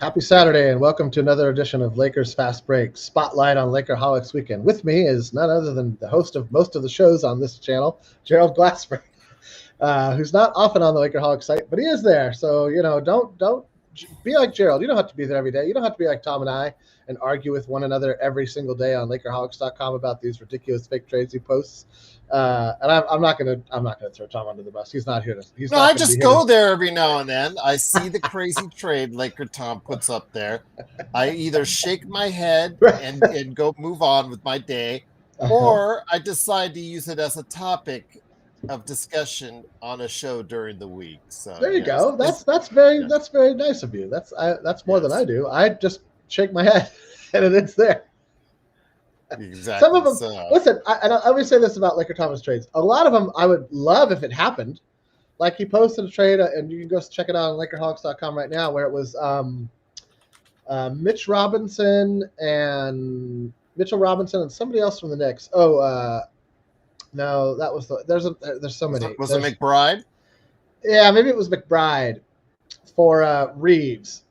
Happy Saturday and welcome to another edition of Lakers Fast Break Spotlight on Lakerholics Weekend. With me is none other than the host of most of the shows on this channel, Gerald Glassford, who's not often on the Lakerholics site, but he is there. So, don't be like Gerald. You don't have to be there every day. You don't have to be like Tom and I and argue with one another every single day on Lakerholics.com about these ridiculous fake trades he posts. And I'm not gonna throw Tom under the bus. He's not here to. I just go there every now and then. I see the crazy trade Laker Tom puts up there. I either shake my head and go move on with my day, or I decide to use it as a topic of discussion on a show during the week. So there you go. That's very nice of you. That's more than I do. I just shake my head and it's there. Exactly. Some of them, listen, I always say this about Laker Thomas trades. A lot of them I would love if it happened. Like he posted a trade, and you can go check it out on Lakerholics.com right now, where it was Mitchell Robinson and somebody else from the Knicks. No, that was there's so many. Was it McBride? Yeah, maybe it was McBride for Reeves.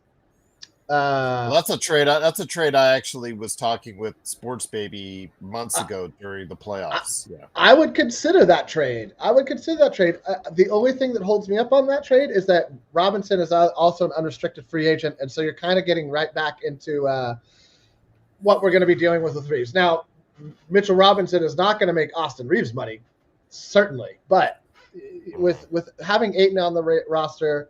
Well, that's a trade. That's a trade I actually was talking with Sports Baby months ago during the playoffs. I would consider that trade. The only thing that holds me up on that trade is that Robinson is also an unrestricted free agent, and so you're kind of getting right back into what we're going to be dealing with Reeves. Now, Mitchell Robinson is not going to make Austin Reeves money, certainly, but with having Ayton on the roster,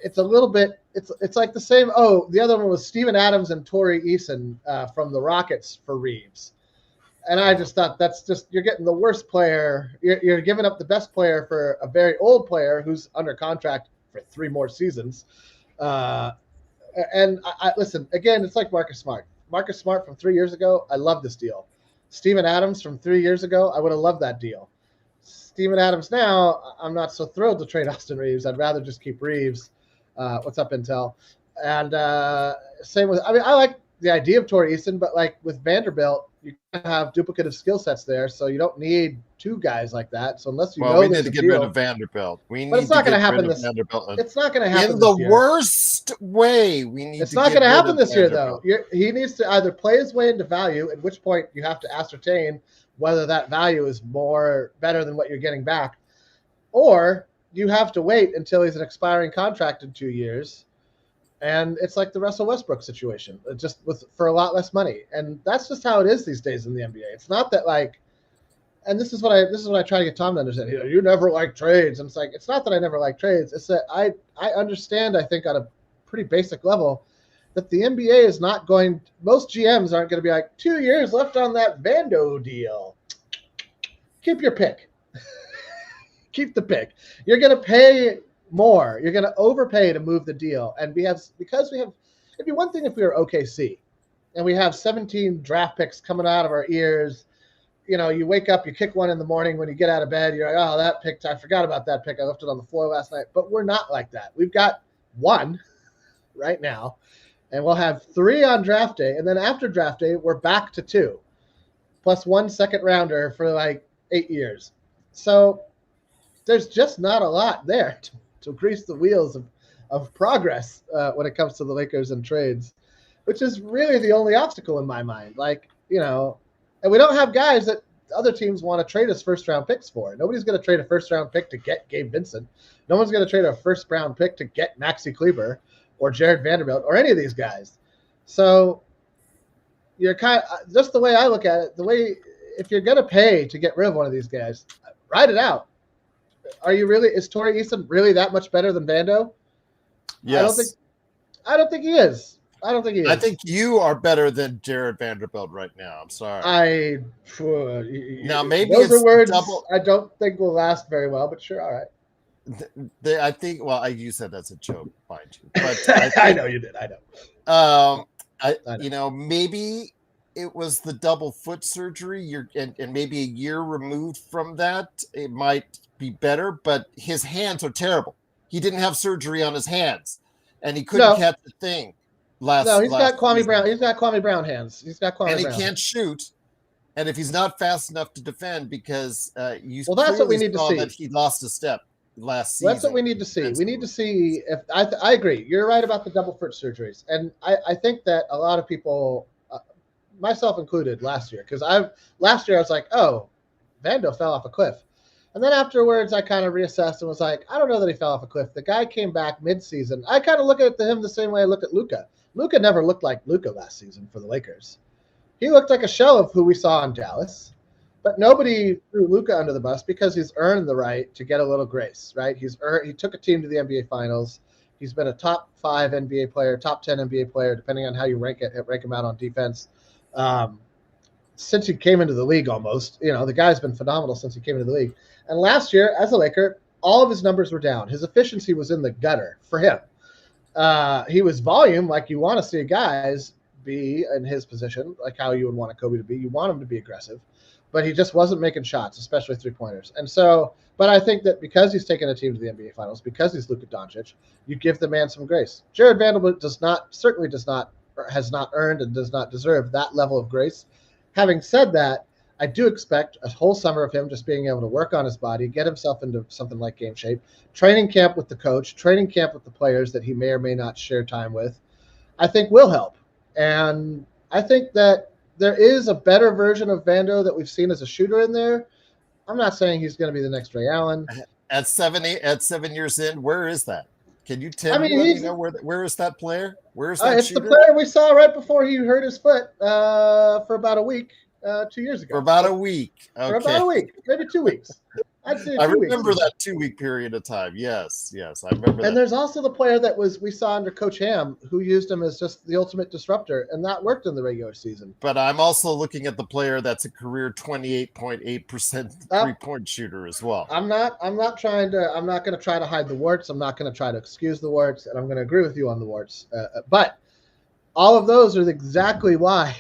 it's a little bit. It's like the same. Oh, the other one was Steven Adams and Torrey Eason from the Rockets for Reeves, and I just thought you're getting the worst player. You're giving up the best player for a very old player who's under contract for 3 more seasons. And I listen again. It's like Marcus Smart. Marcus Smart from 3 years ago. I love this deal. Steven Adams from 3 years ago. I would have loved that deal. Steven Adams now, I'm not so thrilled to trade Austin Reeves. I'd rather just keep Reeves. What's up, Intel? And same with, I like the idea of Torrey Eason, but like with Vanderbilt, you have duplicative skill sets there, so you don't need 2 guys like that. So unless we need to get rid of Vanderbilt. But it's not going to happen this. It's not going to happen in the worst way. It's not going to happen this year, though. He needs to either play his way into value, at which point you have to ascertain whether that value is better than what you're getting back, or you have to wait until he's an expiring contract in 2 years, and it's like the Russell Westbrook situation, just for a lot less money. And that's just how it is these days in the NBA. It's not that like, and this is what I try to get Tom to understand. You never like trades, and it's like it's not that I never like trades. It's that I understand. I think on a pretty basic level that the NBA is not going. Most GMs aren't going to be like 2 years left on that Vando deal. Keep your pick. Keep the pick. You're going to pay more. You're going to overpay to move the deal. And it'd be one thing if we were OKC and we have 17 draft picks coming out of our ears. You wake up, you kick one in the morning when you get out of bed. You're like, oh, that pick, I forgot about that pick. I left it on the floor last night. But we're not like that. We've got 1 right now, and we'll have 3 on draft day. And then after draft day, we're back to 2, plus 1 second rounder for like 8 years. So there's just not a lot there to grease the wheels of progress when it comes to the Lakers and trades, which is really the only obstacle in my mind. Like, and we don't have guys that other teams want to trade us first-round picks for. Nobody's going to trade a first-round pick to get Gabe Vincent. No one's going to trade a first-round pick to get Maxi Kleber or Jared Vanderbilt or any of these guys. So you're kind of, just the way I look at it, if you're going to pay to get rid of one of these guys, ride it out. Is Torrey Eason really that much better than Vando? Yes. I don't think he is. I think you are better than Jared Vanderbilt right now. I'm sorry. Now maybe those are words I don't think will last very well, but sure, all right. I think. Well, you said that's a joke, mind you. But I know you did. I know. Maybe it was the double foot surgery. And maybe a year removed from that, it might be better. But his hands are terrible. He didn't have surgery on his hands, and he couldn't catch the thing. He's got Kwame Brown. He's got Kwame Brown hands. He can't shoot. And if he's not fast enough to defend, because that's what we need to see. That he lost a step. last season. That's what we need to see. We need to see if I agree. You're right about the double foot surgeries, and I think that a lot of people, myself included, last year, because last year I was like, oh, Vando fell off a cliff. And then afterwards, I kind of reassessed and was like, I don't know that he fell off a cliff. The guy came back mid-season. I kind of look at him the same way I look at Luka. Luka never looked like Luka last season for the Lakers. He looked like a shell of who we saw in Dallas. But nobody threw Luka under the bus because he's earned the right to get a little grace, right? He took a team to the NBA Finals. He's been a top 5 NBA player, top 10 NBA player, depending on how you rank him out on defense. Since he came into the league almost. The guy's been phenomenal since he came into the league. And last year, as a Laker, all of his numbers were down. His efficiency was in the gutter for him. He was volume, like you want to see guys be in his position, like how you would want a Kobe to be. You want him to be aggressive. But he just wasn't making shots, especially three-pointers. And so, but I think that because he's taken a team to the NBA Finals, because he's Luka Doncic, you give the man some grace. Jared Vanderbilt has not earned and does not deserve that level of grace. Having said that, I do expect a whole summer of him just being able to work on his body, get himself into something like game shape, training camp with the coach, training camp with the players that he may or may not share time with, I think will help. And I think that there is a better version of Vando that we've seen as a shooter in there. I'm not saying he's going to be the next Ray Allen. At 7 years in, where is that? Can you tell me where is that player? Where is that it's shooter? The player we saw right before he hurt his foot for about a week 2 years ago. For about a week. Okay. For about a week, maybe 2 weeks. I'd say I remember that 2 week period of time. Yes, I remember that. And there's also the player that we saw under Coach Ham, who used him as just the ultimate disruptor, and that worked in the regular season. But I'm also looking at the player that's a career 28.8% 3-point shooter as well. I'm not going to try to hide the warts. I'm not going to try to excuse the warts, and I'm going to agree with you on the warts. But all of those are exactly why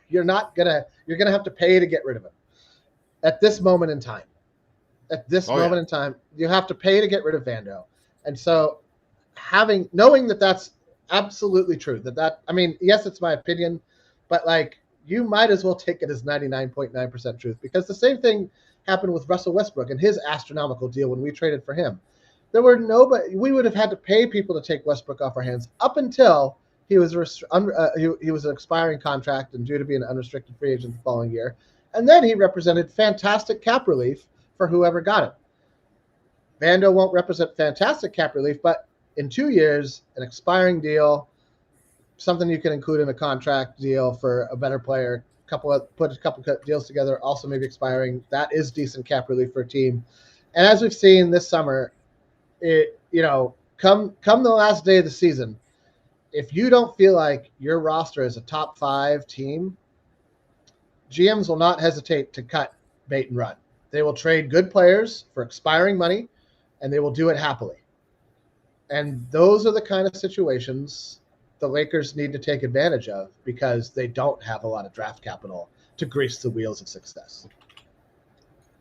you're going to have to pay to get rid of him at this moment in time. At this moment in time, you have to pay to get rid of Vando. And so knowing that that's absolutely true, yes, it's my opinion, but you might as well take it as 99.9% truth, because the same thing happened with Russell Westbrook and his astronomical deal when we traded for him. We would have had to pay people to take Westbrook off our hands up until he was he was an expiring contract and due to be an unrestricted free agent the following year. And then he represented fantastic cap relief for whoever got it. Vando won't represent fantastic cap relief, but in 2 years, an expiring deal, something you can include in a contract deal for a better player, put a couple deals together, also maybe expiring, that is decent cap relief for a team. And as we've seen this summer, come the last day of the season, if you don't feel like your roster is a top 5 team, GMs will not hesitate to cut bait and run. They will trade good players for expiring money, and they will do it happily. And those are the kind of situations the Lakers need to take advantage of, because they don't have a lot of draft capital to grease the wheels of success.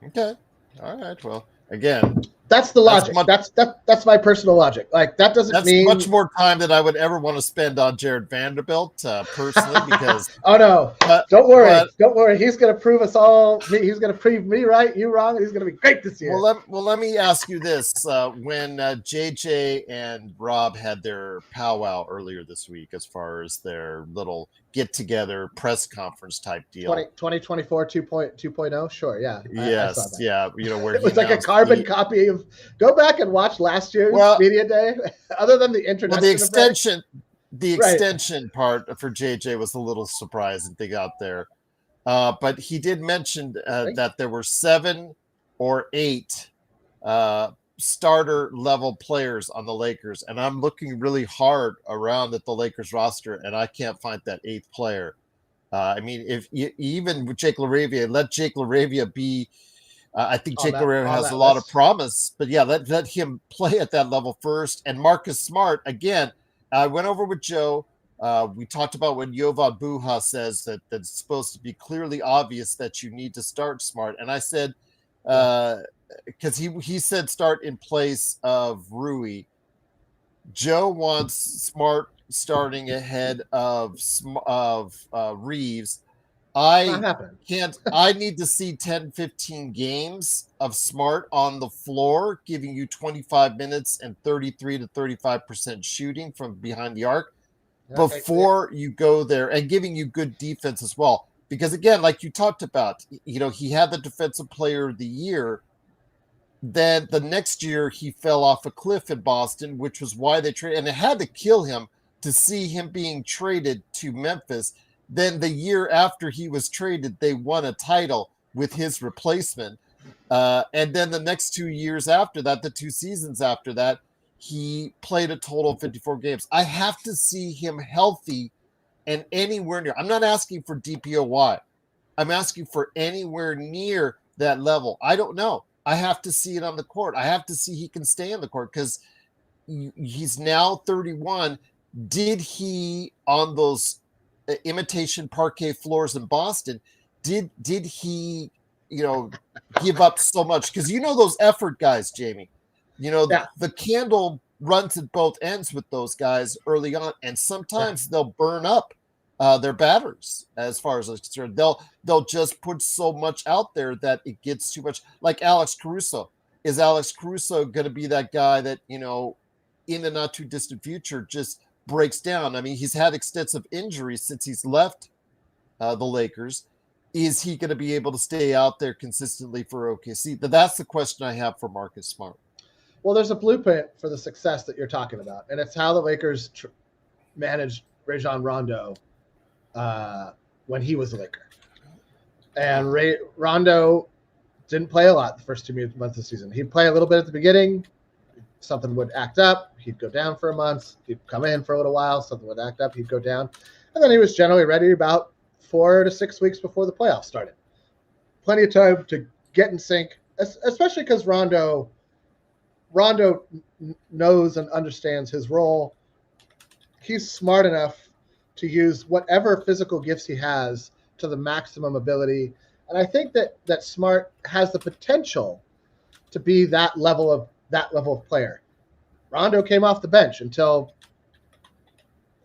Okay. All right. Well, again, that's the logic. That's my personal logic. That doesn't mean much more time than I would ever want to spend on Jared Vanderbilt personally, because oh no, don't worry. He's going to prove us all. He's going to prove me right, you wrong, and he's going to be great this year. Well, let me ask you this: when JJ and Rob had their powwow earlier this week, as far as their little get-together press conference type deal, 2024 2.0, sure, yeah, yes, I saw that. Yeah, where it was like a carbon copy of. Go back and watch last year's media day. Other than the introduction, the extension part for JJ was a little surprising thing out there, but he did mention that there were 7 or 8 starter level players on the Lakers, and I'm looking really hard around at the Lakers roster, and I can't find that 8th player. If even with Jake LaRavia, let Jake LaRavia be. I think Jake LaRavia has a lot of promise, but yeah, let him play at that level first. And Marcus Smart, again, I went over with Joe. We talked about when Jovan Buha says that it's supposed to be clearly obvious that you need to start Smart. And I said, because he said start in place of Rui. Joe wants Smart starting ahead of Reeves. I Not happening. can't. I need to see 10, 15 games of Smart on the floor, giving you 25 minutes and 33 to 35% shooting from behind the arc before you go there, and giving you good defense as well. Because again, like you talked about, he had the Defensive Player of the Year. Then the next year he fell off a cliff in Boston, which was why they traded, and it had to kill him to see him being traded to Memphis. Then the year after he was traded, they won a title with his replacement. And then the next 2 years after that, the 2 seasons after that, he played a total of 54 games. I have to see him healthy and anywhere near. I'm not asking for DPOY. I'm asking for anywhere near that level. I don't know. I have to see it on the court. I have to see he can stay on the court because he's now 31. Did he, on those imitation parquet floors in Boston, did he, give up so much? Because those effort guys, Jamie, the candle runs at both ends with those guys early on, and sometimes they'll burn up their batters. As far as it's concerned, they'll just put so much out there that it gets too much. Like Alex Caruso. Is Alex Caruso going to be that guy that in the not too distant future just breaks down? I mean, he's had extensive injuries since he's left the Lakers. Is he going to be able to stay out there consistently for OKC? That's the question I have for Marcus Smart. Well, there's a blueprint for the success that you're talking about, and it's how the Lakers managed Rajon Rondo when he was a Laker. And Rondo didn't play a lot the first 2 months of the season. He'd play a little bit at the beginning. Something would act up. He'd go down for a month. He'd come in for a little while. Something would act up. He'd go down. And then he was generally ready about 4 to 6 weeks before the playoffs started. Plenty of time to get in sync, especially because Rondo knows and understands his role. He's smart enough to use whatever physical gifts he has to the maximum ability. And I think that Smart has the potential to be that level of player. Rondo came off the bench until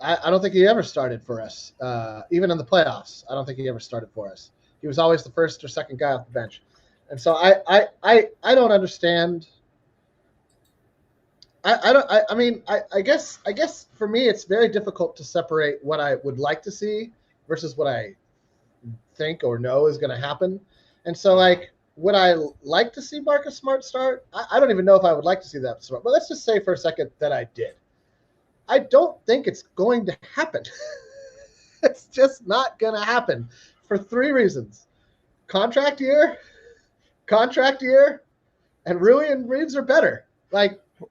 I don't think he ever started for us. Even in the playoffs, I don't think he ever started for us. He was always the first or second guy off the bench. And so I don't understand. I guess for me, it's very difficult to separate what I would like to see versus what I think or know is going to happen. And so, would I like to see Marcus Smart start? I don't even know if I would like to see that Smart. But let's just say for a second that I did. I don't think it's going to happen. It's just not going to happen for 3 reasons. Contract year, and Rui and Reeves are better.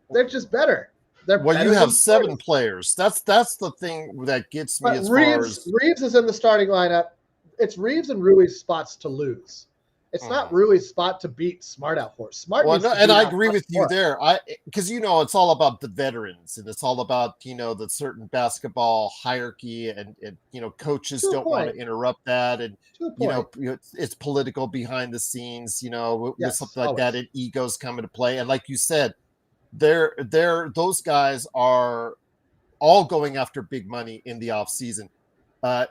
They're just better. You have 7 players. That's the thing that gets me. Reeves is in the starting lineup. It's Reeves and Rui's spots to lose. It's not Rui's spot to beat Smart out for. I agree with you there. Because it's all about the veterans, and it's all about the certain basketball hierarchy, and coaches don't want to interrupt that, and it's political behind the scenes. With something like that, and egos come into play, and like you said. Those guys are all going after big money in the off season.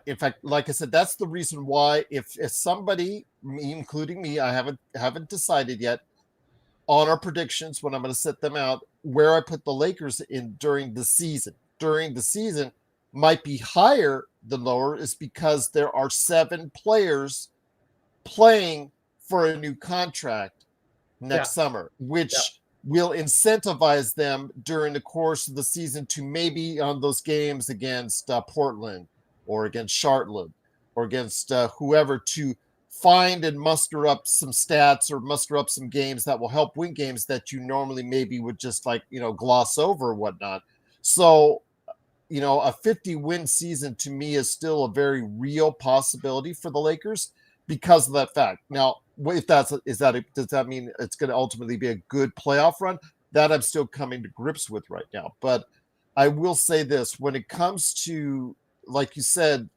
In fact, like I said, that's the reason why if somebody, including me, I haven't decided yet on our predictions when I'm going to set them out where I put the Lakers in during the season. During the season might be higher than lower is because there are 7 players playing for a new contract next summer, which will incentivize them during the course of the season to maybe on those games against Portland or against Charlotte or against whoever to find and muster up some stats or muster up some games that will help win games that you normally maybe would just gloss over or whatnot. So, a 50-win season to me is still a very real possibility for the Lakers because of that fact. Now, if does that mean it's going to ultimately be a good playoff run? That I'm still coming to grips with right now. But I will say this: when it comes to, like you said,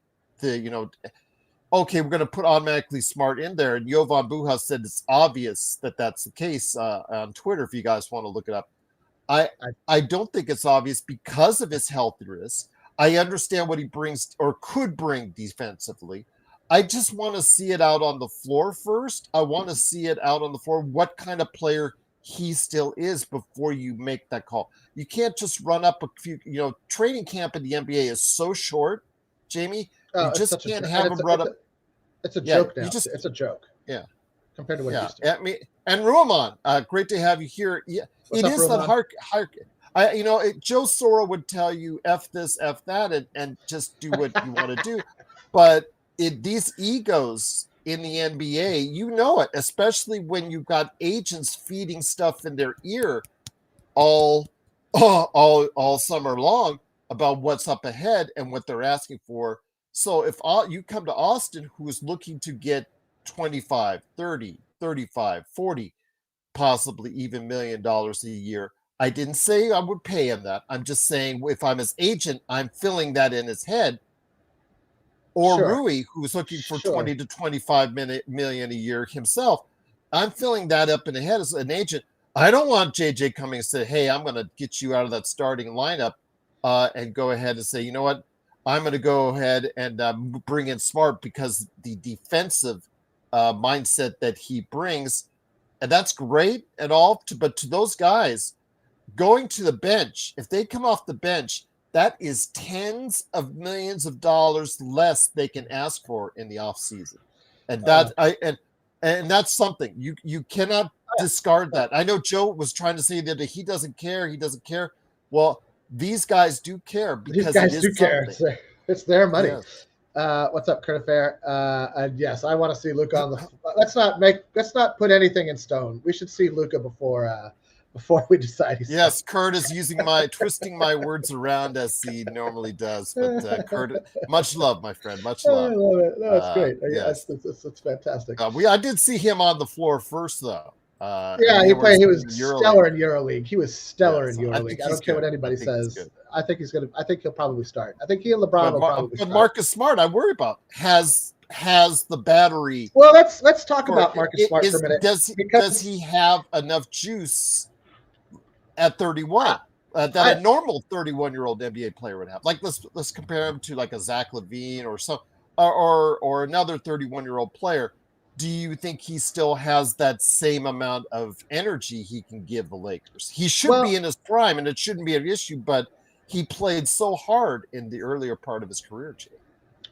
we're going to put automatically Smart in there, and Jovan Buha said it's obvious that that's the case on Twitter. If you guys want to look it up, I don't think it's obvious because of his health risk. I understand what he brings or could bring defensively. I just want to see it out on the floor first. I want to see it out on the floor, what kind of player he still is before you make that call. You can't just run up a few, training camp in the NBA is so short, Jamie. You It's just such a can't joke. have him run up. It's a Yeah, joke now. It's a joke. Yeah. Compared to what it used to. Yeah. I mean, and Ruaman, great to have you here. Yeah, What's up, is that Ruaman? Joe Soro would tell you F this, F that, and just do what you want to do. But these egos in the NBA, you know it, especially when you've got agents feeding stuff in their ear all summer long about what's up ahead and what they're asking for. So if you come to Austin, who is looking to get 25, 30, 35, 40, possibly even $1 million a year, I didn't say I would pay him that. I'm just saying if I'm his agent, I'm filling that in his head. Or Sure. Rui, who's looking for 20 to 25 million a year himself, I'm filling that up in the head as an agent. I don't want JJ coming and say, hey, I'm going to get you out of that starting lineup and go ahead and say, you know what? I'm going to go ahead and bring in Smart because the defensive mindset that he brings, and that's great and all, but to those guys, going to the bench, if they come off the bench, that is tens of millions of dollars less they can ask for in the offseason. And and that's something you cannot discard that. I know Joe was trying to say that he doesn't care. He doesn't care. Well, these guys do care because these guys do care. It's their money. Yes. What's up, Kurt Affair? And yes, I want to see Luka on the. Let's not put anything in stone. We should see Luka before we decide. Yes, Kurt is twisting my words around as he normally does. But Kurt, much love, my friend. Much love. I love it. No, it's great. Yes, it's fantastic. I did see him on the floor first, though. He played. He was stellar in EuroLeague. He was stellar in EuroLeague. I don't care what anybody says. I think he'll probably start. I think he and LeBron will probably start. But Marcus Smart, I worry about has the battery. Well, let's talk about Marcus Smart for a minute. Does he have enough juice at 31 that a normal 31-year-old NBA player would have? Like let's compare him to like a Zach LaVine or another 31-year-old player. Do you think he still has that same amount of energy he can give the Lakers? He should be in his prime, and it shouldn't be an issue, but he played so hard in the earlier part of his career, Jay.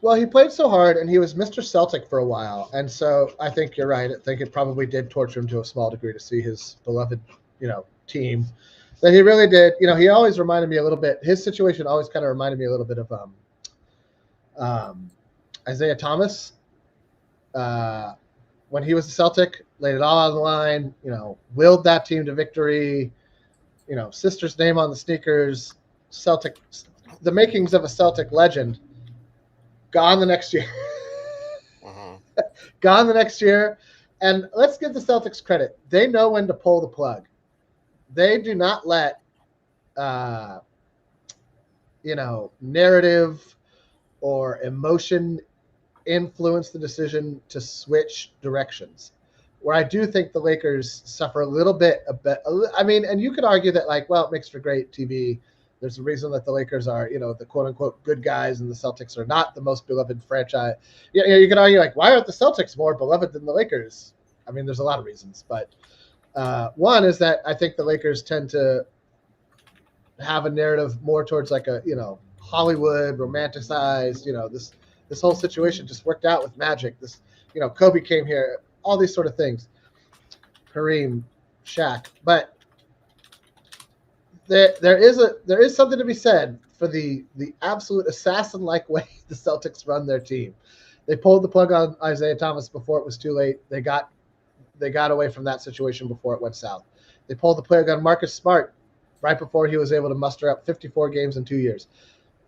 Well, he played so hard, and he was Mr. Celtic for a while, and so I think you're right. I think it probably did torture him to a small degree to see his beloved, team. That he really did. He always reminded me a little bit. His situation always kind of reminded me a little bit of Isaiah Thomas. When he was a Celtic, laid it all on the line, willed that team to victory, sister's name on the sneakers, Celtic, the makings of a Celtic legend, gone the next year. Gone the next year. And let's give the Celtics credit. They know when to pull the plug. They do not let, narrative or emotion influence the decision to switch directions, where I do think the Lakers suffer a little bit. I mean, and you could argue that it makes for great TV. There's a reason that the Lakers are, the quote unquote good guys, and the Celtics are not the most beloved franchise. You could argue why aren't the Celtics more beloved than the Lakers? I mean, there's a lot of reasons, but one is that I think the Lakers tend to have a narrative more towards Hollywood romanticized, this whole situation just worked out with magic. This, Kobe came here, all these sort of things. Kareem, Shaq. But there is something to be said for the absolute assassin-like way the Celtics run their team. They pulled the plug on Isaiah Thomas before it was too late. They got away from that situation before it went south. They pulled the plug on Marcus Smart right before he was able to muster up 54 games in 2 years.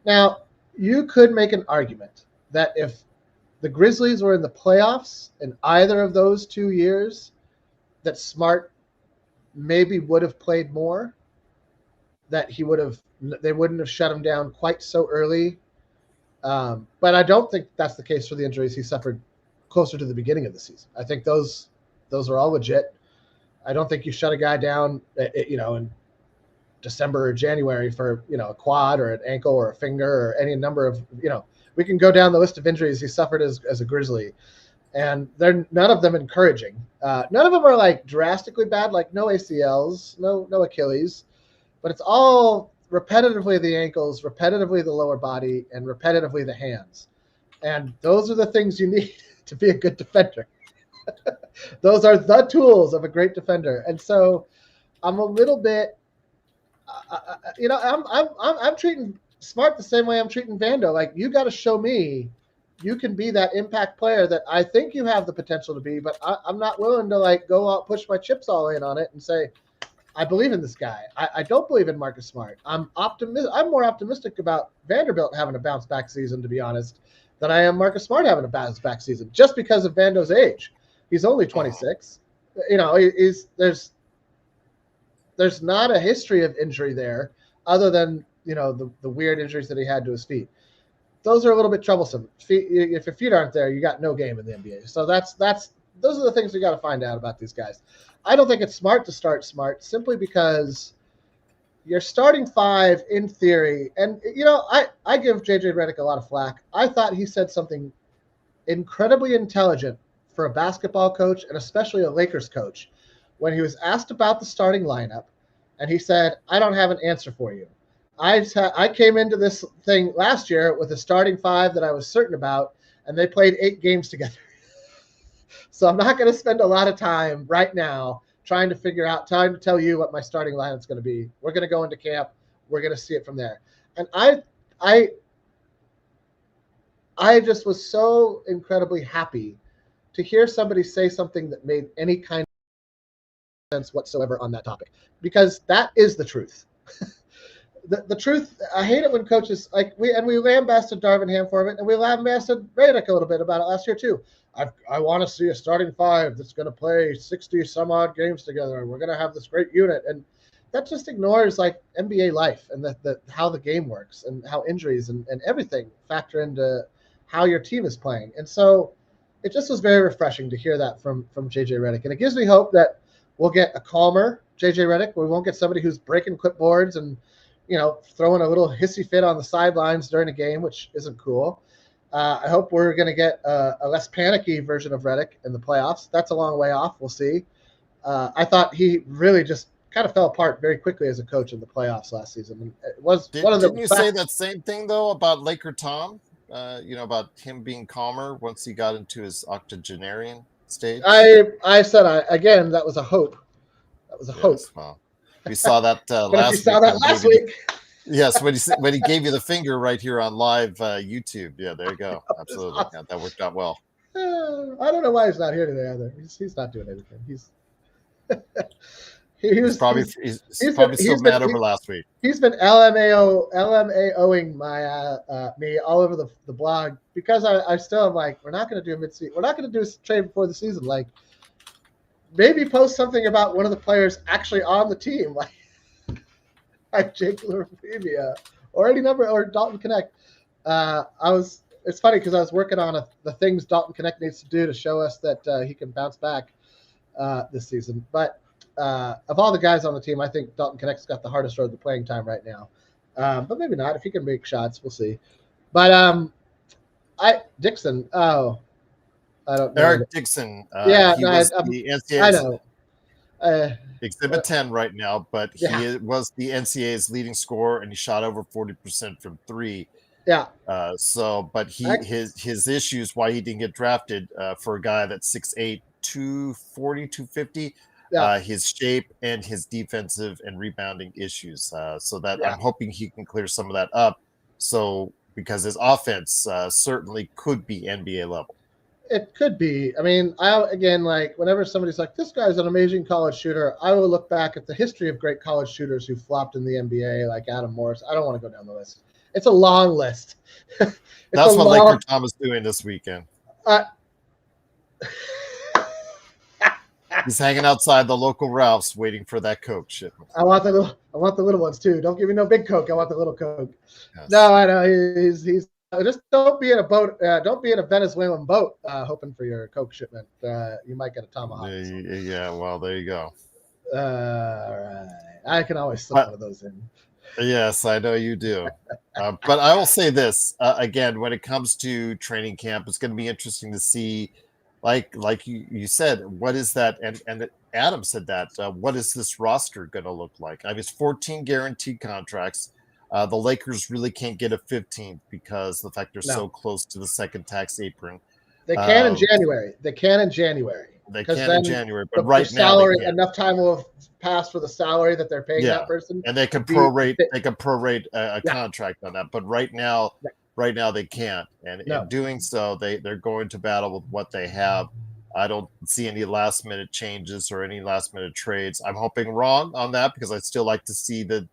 Now, you could make an argument that if the Grizzlies were in the playoffs in either of those 2 years, that Smart maybe would have played more, that they wouldn't have shut him down quite so early. But I don't think that's the case for the injuries he suffered closer to the beginning of the season. I think those are all legit. I don't think you shut a guy down, in December or January for, a quad or an ankle or a finger or any number of, We can go down the list of injuries he suffered as a Grizzly, and they're none of them encouraging. None of them are like drastically bad, like no ACLs, no Achilles, but it's all repetitively the ankles, repetitively the lower body, and repetitively the hands. And those are the things you need to be a good defender. Those are the tools of a great defender. And so I'm a little bit, I'm treating Smart the same way I'm treating Vando. Like, you got to show me you can be that impact player that I think you have the potential to be, but I'm not willing to like go out, push my chips all in on it and say, I believe in this guy. I don't believe in Marcus Smart. I'm more optimistic about Vanderbilt having a bounce back season, to be honest, than I am Marcus Smart having a bounce back season, just because of Vando's age. He's only 26. There's not a history of injury there, other than the weird injuries that he had to his feet. Those are a little bit troublesome. If your feet aren't there, you got no game in the NBA. So those are the things we got to find out about these guys. I don't think it's smart to start Smart simply because you're starting 5 in theory. And, I give JJ Redick a lot of flack. I thought he said something incredibly intelligent for a basketball coach, and especially a Lakers coach, when he was asked about the starting lineup. And he said, I don't have an answer for you. I came into this thing last year with a starting 5 that I was certain about, and they played 8 games together. So I'm not going to spend a lot of time right now trying to tell you what my starting lineup's going to be. We're going to go into camp. We're going to see it from there. And I just was so incredibly happy to hear somebody say something that made any kind of sense whatsoever on that topic, because that is the truth. The truth. I hate it when coaches we lambasted Darvin Ham for it, and we lambasted Redick a little bit about it last year too. I want to see a starting 5 that's going to play 60 some odd games together, and we're going to have this great unit. And that just ignores like NBA life and how the game works and how injuries and everything factor into how your team is playing. And so it just was very refreshing to hear that from JJ Redick, and it gives me hope that we'll get a calmer JJ Redick. We won't get somebody who's breaking clipboards and throwing a little hissy fit on the sidelines during a game, which isn't cool. I hope we're going to get a less panicky version of Redick in the playoffs. That's a long way off. We'll see. I thought he really just kind of fell apart very quickly as a coach in the playoffs last season. And it was Didn't you say that same thing, though, about Laker Tom? About him being calmer once he got into his octogenarian stage? I said, again, that was a hope. That was a hope. Well, we saw that last week. Yes, when he gave you the finger right here on live YouTube. Yeah, there you go. Absolutely. Awesome. Yeah, that worked out well. I don't know why he's not here today either. He's not doing anything. He's probably still mad over last week. He's been LMAOing me all over the blog, because I still am like, we're not going to do a mid-season. We're not going to do a trade before the season. Like, maybe post something about one of the players actually on the team, like Jake Lurvivia or Dalton Connect. It's funny because I was working on the things Dalton Connect needs to do to show us that he can bounce back this season. But of all the guys on the team, I think Dalton Connect's got the hardest road to playing time right now. But maybe not. If he can make shots, we'll see. But Dixon. Oh, I don't know. Eric Dixon. Yeah, he was the NCAA's I know. Exhibit 10 right now, but he was the NCAA's leading scorer, and he shot over 40% from 3. Yeah. But his issues why he didn't get drafted for a guy that's 6'8", 240, 250. Yeah. His shape and his defensive and rebounding issues. I'm hoping he can clear some of that up. So because his offense certainly could be NBA level. It could be. I mean, whenever somebody's like, this guy's an amazing college shooter, I will look back at the history of great college shooters who flopped in the NBA, like Adam Morris. I don't want to go down the list. It's a long list. That's what Laker Tom is doing this weekend. He's hanging outside the local Ralph's waiting for that Coke shipment. I want the little ones too. Don't give me no big Coke. I want the little Coke. Yes. No, I know he's just don't be in a boat. Don't be in a Venezuelan boat hoping for your Coke shipment. You might get a tomahawk. Yeah, well, there you go. All right. I can always slip one of those in. Yes, I know you do. But I will say this again: when it comes to training camp, it's going to be interesting to see, like you said, what is that? And Adam said that. What is this roster going to look like? I mean, it's 14 guaranteed contracts. The Lakers really can't get a 15th because the fact they're so No, close to the second tax apron. they can in Um, January. They can in January they because can in then January, but the right now they salary can't. enough time will have passed for the salary that they're paying Yeah, that person and they to can be prorate. fit. They can prorate a Yeah, contract on that, but right now they can't. And in no. doing so, they're going to battle with what they have. I don't see any last minute changes or any last minute trades. I'm hoping wrong on that because I'd still like to see the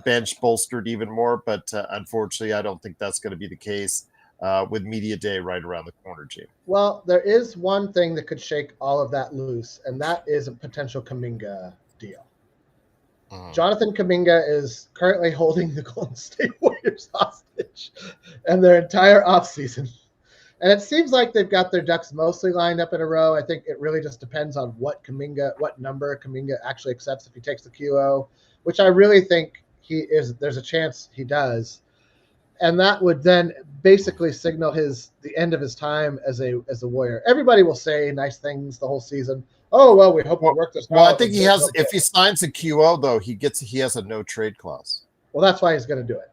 bench bolstered even more, but unfortunately, I don't think that's going to be the case with media day right around the corner, Gene. Well, there is one thing that could shake all of that loose, and that is a potential Kuminga deal. Jonathan Kuminga is currently holding the Golden State Warriors hostage and their entire offseason. And it seems like they've got their ducks mostly lined up in a row. I think it really just depends on what number Kuminga actually accepts if he takes the QO, which I really think there's a chance he does. And that would then basically signal the end of his time as a Warrior. Everybody will say nice things the whole season. Oh well, we hope to work this out. Well, I think he has. If he signs a QO though, he has a no trade clause. Well, that's why he's going to do it.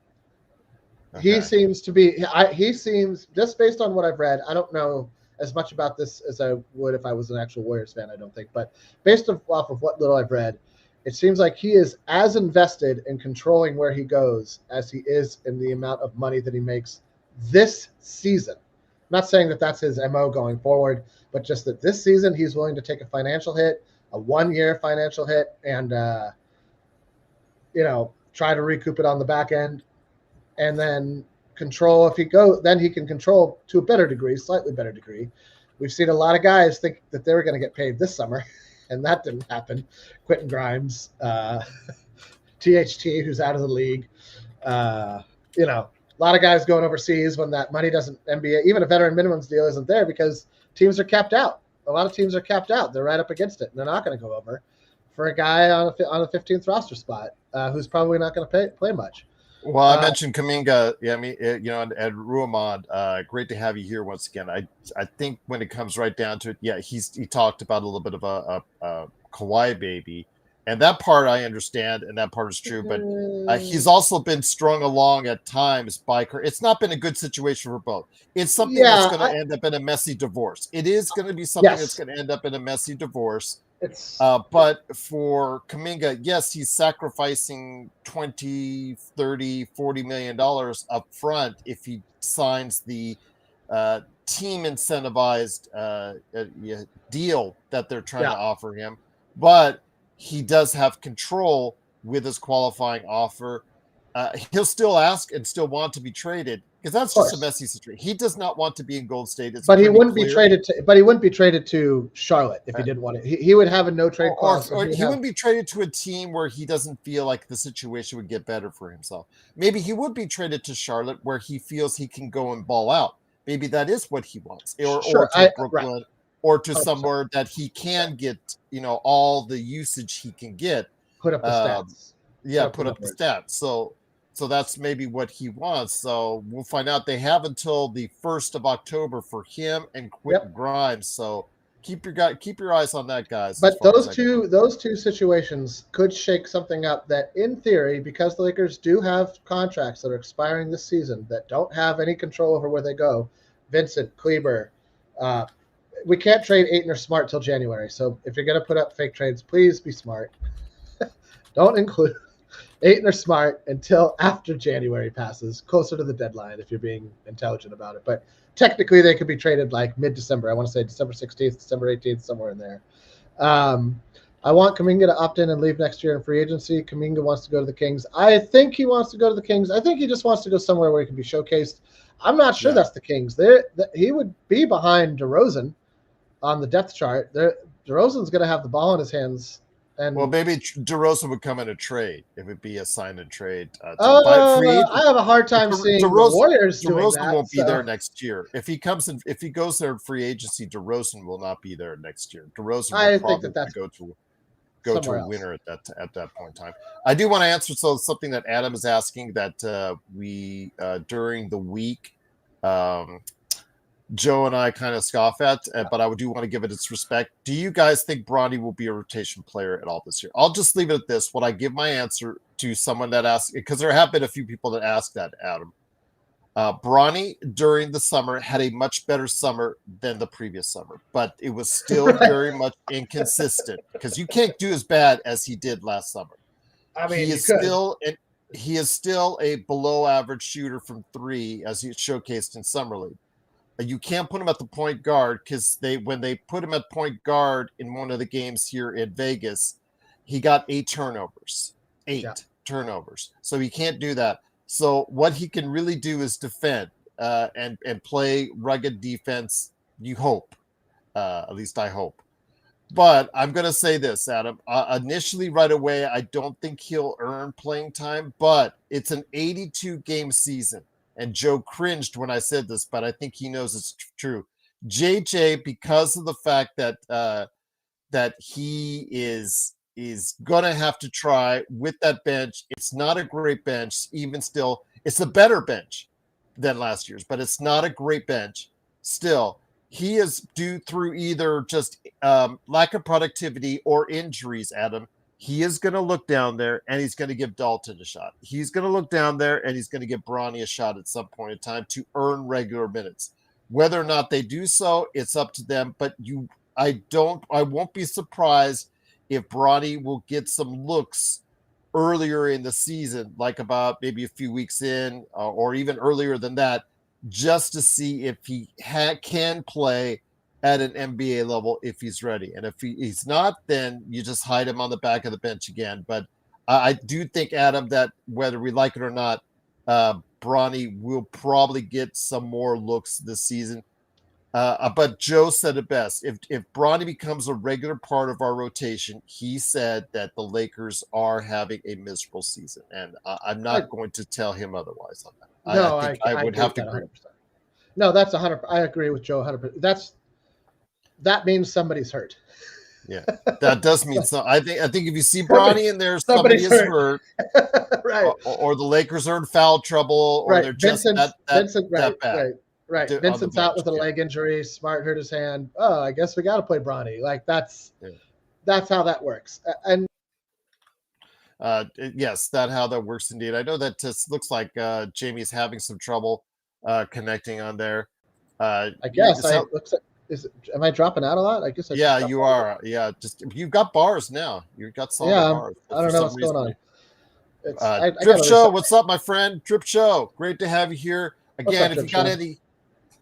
Okay. He seems to be. He seems, just based on what I've read. I don't know as much about this as I would if I was an actual Warriors fan. I don't think, but based off of what little I've read, it seems like he is as invested in controlling where he goes as he is in the amount of money that he makes this season. I'm not saying that that's his MO going forward, but just that this season he's willing to take a financial hit, a 1-year financial hit, and try to recoup it on the back end, and then control. Then he can control to a better degree, slightly better degree. We've seen a lot of guys think that they were going to get paid this summer, and that didn't happen. Quentin Grimes, THT, who's out of the league. A lot of guys going overseas when that money doesn't, NBA, even a veteran minimums deal isn't there because teams are capped out. A lot of teams are capped out. They're right up against it, and they're not going to go over for a guy on a 15th roster spot who's probably not going to play much. Well, I mentioned Kuminga. Yeah, I mean, and Ruamond. Great to have you here once again. I think when it comes right down to it, yeah, he talked about a little bit of a Kawhi baby, and that part I understand, and that part is true. But he's also been strung along at times by. It's not been a good situation for both. It's something that's going to end up in a messy divorce. It is going to be something that's going to end up in a messy divorce. But for Kuminga, yes, he's sacrificing $20, $30, $40 million up front if he signs the team incentivized deal that they're trying to offer him. But he does have control with his qualifying offer. He'll still ask and still want to be traded because that's just a messy situation. He does not want to be in Gold State. But he wouldn't be traded to Charlotte if he didn't want it. He would have a no trade clause. Or he wouldn't be traded to a team where he doesn't feel like the situation would get better for himself. Maybe he would be traded to Charlotte where he feels he can go and ball out. Maybe that is what he wants. Or to Brooklyn or to 100%. Somewhere that he can get, all the usage he can get. Put up the stats. Put up the stats. So that's maybe what he wants. So we'll find out. They have until the 1st of October for him and Quentin Grimes. So keep your eyes on that, guys. But those two situations could shake something up that, in theory, because the Lakers do have contracts that are expiring this season that don't have any control over where they go. Vincent, Kleber, we can't trade Ayton or Smart till January. So if you're going to put up fake trades, please be smart. Don't include Ayton or Smart until after January passes, closer to the deadline if you're being intelligent about it. But technically they could be traded like mid-December. I want to say December 16th, December 18th, somewhere in there. I want Kuminga to opt in and leave next year in free agency. Kuminga wants to go to the Kings. I think he wants to go to the Kings. I think he just wants to go somewhere where he can be showcased. I'm not sure that's the Kings. He would be behind DeRozan on the depth chart. DeRozan's going to have the ball in his hands. Well, maybe DeRozan would come in a trade. It would be a sign and trade. I have a hard time seeing the Warriors doing that. DeRozan won't be there next year. If he goes there in free agency, DeRozan will not be there next year. DeRozan will probably go to. go somewhere to a else. winner at that point in time. I do want to answer something that Adam is asking that we during the week. Joe and I kind of scoff at, but I do want to give it its respect. Do you guys think Bronny will be a rotation player at all this year? I'll just leave it at this. When I give my answer to someone that asked, because there have been a few people that asked that, Adam. Bronny during the summer had a much better summer than the previous summer, but it was still very much inconsistent because you can't do as bad as he did last summer. I mean, he is still a below average shooter from three, as he showcased in summer league. You can't put him at the point guard because when they put him at point guard in one of the games here in Vegas, he got 8 turnovers. Turnovers. So he can't do that. So what he can really do is defend and play rugged defense. You hope, at least I hope. But I'm going to say this, Adam. Initially, right away, I don't think he'll earn playing time, but it's an 82-game season. And Joe cringed when I said this, but I think he knows it's true. JJ, because of the fact that that he is going to have to try with that bench. It's not a great bench. Even still, it's a better bench than last year's, but it's not a great bench. Still, he is due through either just lack of productivity or injuries, Adam. He is going to look down there and he's going to give Dalton a shot. He's going to look down there and he's going to give Bronny a shot at some point in time to earn regular minutes. Whether or not they do so, it's up to them. But I won't be surprised if Bronny will get some looks earlier in the season, like about maybe a few weeks in or even earlier than that, just to see if he can play at an NBA level if he's ready. And if he's not, then you just hide him on the back of the bench again. But I do think, Adam, that whether we like it or not, Bronny will probably get some more looks this season. But Joe said it best. If Bronny becomes a regular part of our rotation, he said that the Lakers are having a miserable season. And I'm not going to tell him otherwise on that. No, I think I would have to agree. 100%. No, that's 100%. I agree with Joe 100%. That means somebody's hurt. Yeah, that does mean so. I think if you see Bronny in there, somebody is hurt. Right. Or the Lakers are in foul trouble, or they're just that bad. Right. Vincent's out with a leg injury. Smart hurt his hand. Oh, I guess we got to play Bronny. Like that's how that works. And yes, that's how that works indeed. I know that just looks like Jamie's having some trouble connecting on there. I guess am I dropping out a lot? I guess. You are. Yeah, just you've got bars now. You've got solid bars. I don't know what's going on. Drip Show, what's up, my friend? Drip Show, great to have you here again. If you got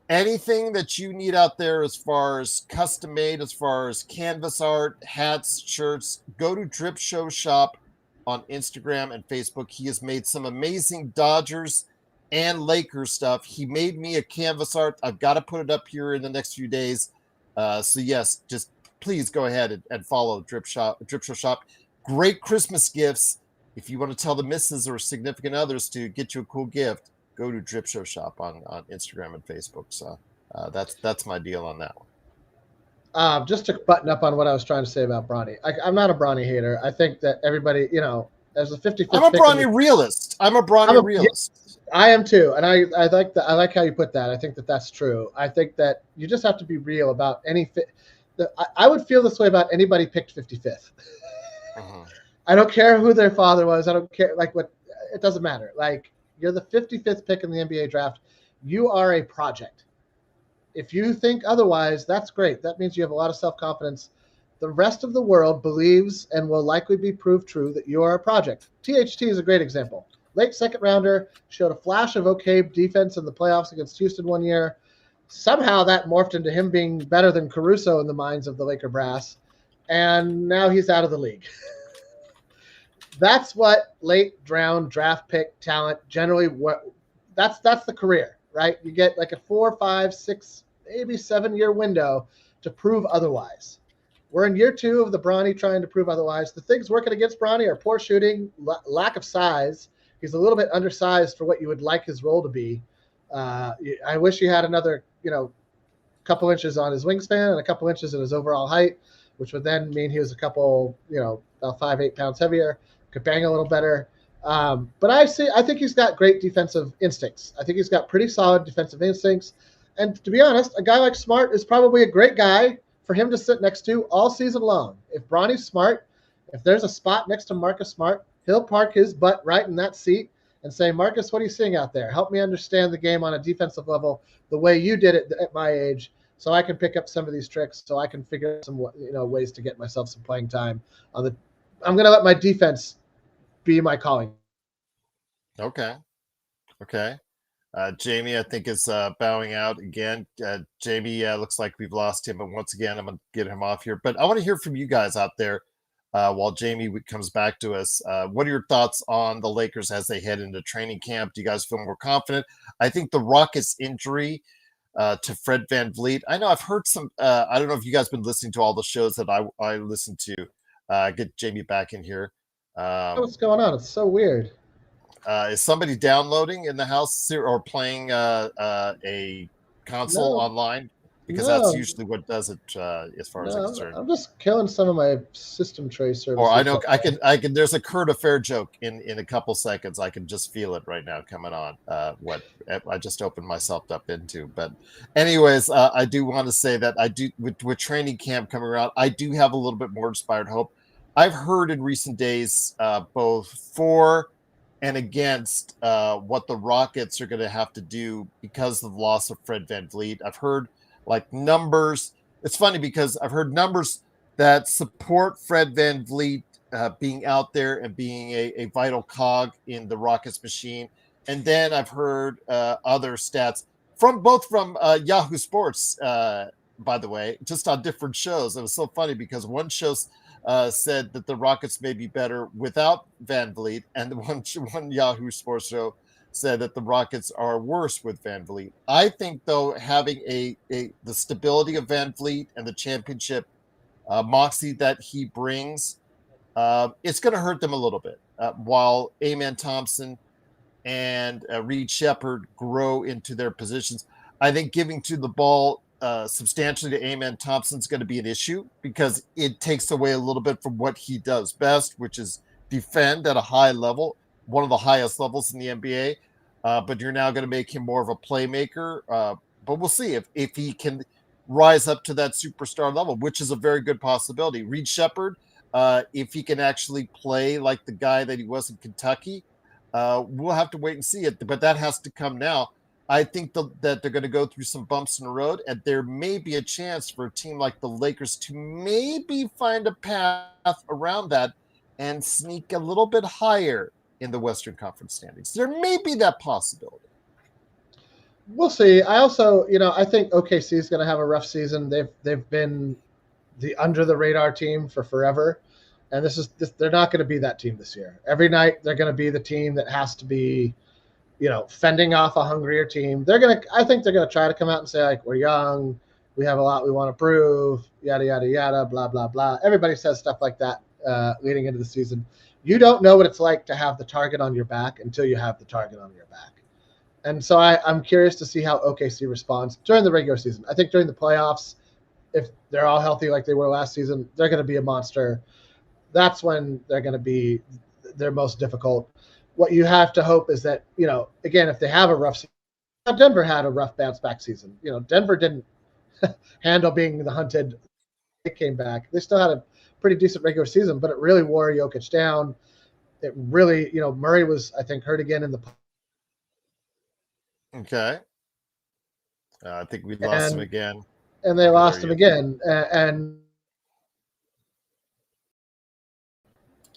anything that you need out there as far as custom made, as far as canvas art, hats, shirts, go to Drip Show Shop on Instagram and Facebook. He has made some amazing Dodgers and Lakers stuff. He made me a canvas art. I've got to put it up here in the next few days. So yes, just please go ahead and follow Drip Show Shop. Great Christmas gifts. If you want to tell the missus or significant others to get you a cool gift, go to Drip Show Shop on Instagram and Facebook. So that's my deal on that one. Just to button up on what I was trying to say about Bronny. I'm not a Bronny hater. I think that everybody, as a 50-50. I'm a Bronny realist. I'm a Bronny realist. I am too, and I like that. I like how you put that. I think that that's true. I think that you just have to be real about any fit. I would feel this way about anybody picked 55th. I don't care who their father was. I don't care what. It doesn't matter. Like you're the 55th pick in the NBA draft. You are a project. If you think otherwise, that's great. That means you have a lot of self-confidence. The rest of the world believes and will likely be proved true that you are a project. THT is a great example. Late second rounder, showed a flash of okay defense in the playoffs against Houston one year. Somehow that morphed into him being better than Caruso in the minds of the Laker brass. And now he's out of the league. That's what late round draft pick talent generally, that's the career, right? You get like a 4, 5, 6, maybe 7-year window to prove otherwise. We're in year 2 of the Bronny trying to prove otherwise. The things working against Bronny are poor shooting, lack of size. He's a little bit undersized for what you would like his role to be. I wish he had another, couple inches on his wingspan and a couple inches in his overall height. which would then mean he was a couple, about 5-8 pounds heavier, could bang a little better. But I think he's got great defensive instincts. I think he's got pretty solid defensive instincts. And to be honest, a guy like Smart is probably a great guy for him to sit next to all season long. If Bronny's smart, if there's a spot next to Marcus Smart, he'll park his butt right in that seat and say, Marcus, what are you seeing out there? Help me understand the game on a defensive level the way you did it at my age, so I can pick up some of these tricks, so I can figure out some ways to get myself some playing time. I'm going to let my defense be my calling. Okay. Jamie, I think, is bowing out again. Jamie, looks like we've lost him, but once again, I'm going to get him off here. But I want to hear from you guys out there while Jamie comes back to us. What are your thoughts on the Lakers as they head into training camp? Do you guys feel more confident? I think the Rockets injury to Fred VanVleet, I know I've heard some, I don't know if you guys have been listening to all the shows that I listen to. Get Jamie back in here. What's going on? It's so weird. Is somebody downloading in the house or playing a console online? Because that's usually what does it, as far as I'm concerned. I'm just killing some of my system tray services. Or I know I can. There's a Current Affair joke in a couple seconds. I can just feel it right now coming on. What I just opened myself up into. But anyways, I do want to say that I do with training camp coming around, I do have a little bit more inspired hope. I've heard in recent days both for and against what the Rockets are going to have to do because of the loss of Fred VanVleet. I've heard like numbers. It's funny because I've heard numbers that support Fred VanVleet being out there and being a vital cog in the Rockets machine. And then I've heard other stats from Yahoo Sports, by the way, just on different shows. It was so funny because one show said that the Rockets may be better without VanVleet, and the one Yahoo Sports show said that the Rockets are worse with VanVleet. I think, though, having the stability of VanVleet and the championship moxie that he brings, it's going to hurt them a little bit. While Amen Thompson and Reed Shepherd grow into their positions, I think giving to the ball substantially to Amen Thompson is going to be an issue because it takes away a little bit from what he does best, which is defend at a high level, one of the highest levels in the NBA. But you're now going to make him more of a playmaker. But we'll see if he can rise up to that superstar level, which is a very good possibility. Reed Shepherd, if he can actually play like the guy that he was in Kentucky, we'll have to wait and see it. But that has to come now. I think that they're going to go through some bumps in the road, and there may be a chance for a team like the Lakers to maybe find a path around that and sneak a little bit higher in the Western Conference standings. There may be that possibility. We'll see. I also, I think OKC is going to have a rough season. They've been the under the radar team for forever, and they're not going to be that team this year. Every night they're going to be the team that has to be, fending off a hungrier team. I think they're going to try to come out and say, like, we're young, we have a lot we want to prove, yada, yada, yada, blah, blah, blah. Everybody says stuff like that leading into the season. You don't know what it's like to have the target on your back until you have the target on your back. And so I'm curious to see how OKC responds during the regular season. I think during the playoffs, if they're all healthy like they were last season, they're going to be a monster. That's when they're going to be their most difficult. What you have to hope is that, again, if they have a rough season, Denver had a rough bounce back season. Denver didn't handle being the hunted. They came back. They still had a pretty decent regular season, but it really wore Jokic down. It really, Murray was, I think, hurt again in the. Okay. I think we lost him again. And they lost him again. And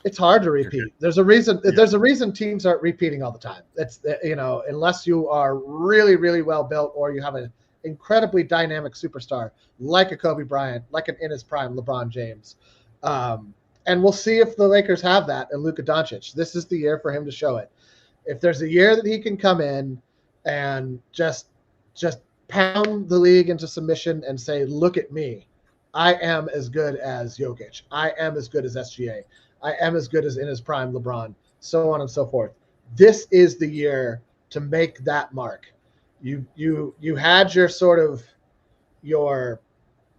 it's hard to repeat. Okay. There's a reason. Yeah. There's a reason teams aren't repeating all the time. It's unless you are really, really well built or you have an incredibly dynamic superstar like a Kobe Bryant, like an in his prime LeBron James. And we'll see if the Lakers have that and Luka Doncic. This is the year for him to show it. If there's a year that he can come in and just pound the league into submission and say, look at me, I am as good as Jokic. I am as good as SGA. I am as good as in his prime LeBron, so on and so forth. This is the year to make that mark. You had your sort of your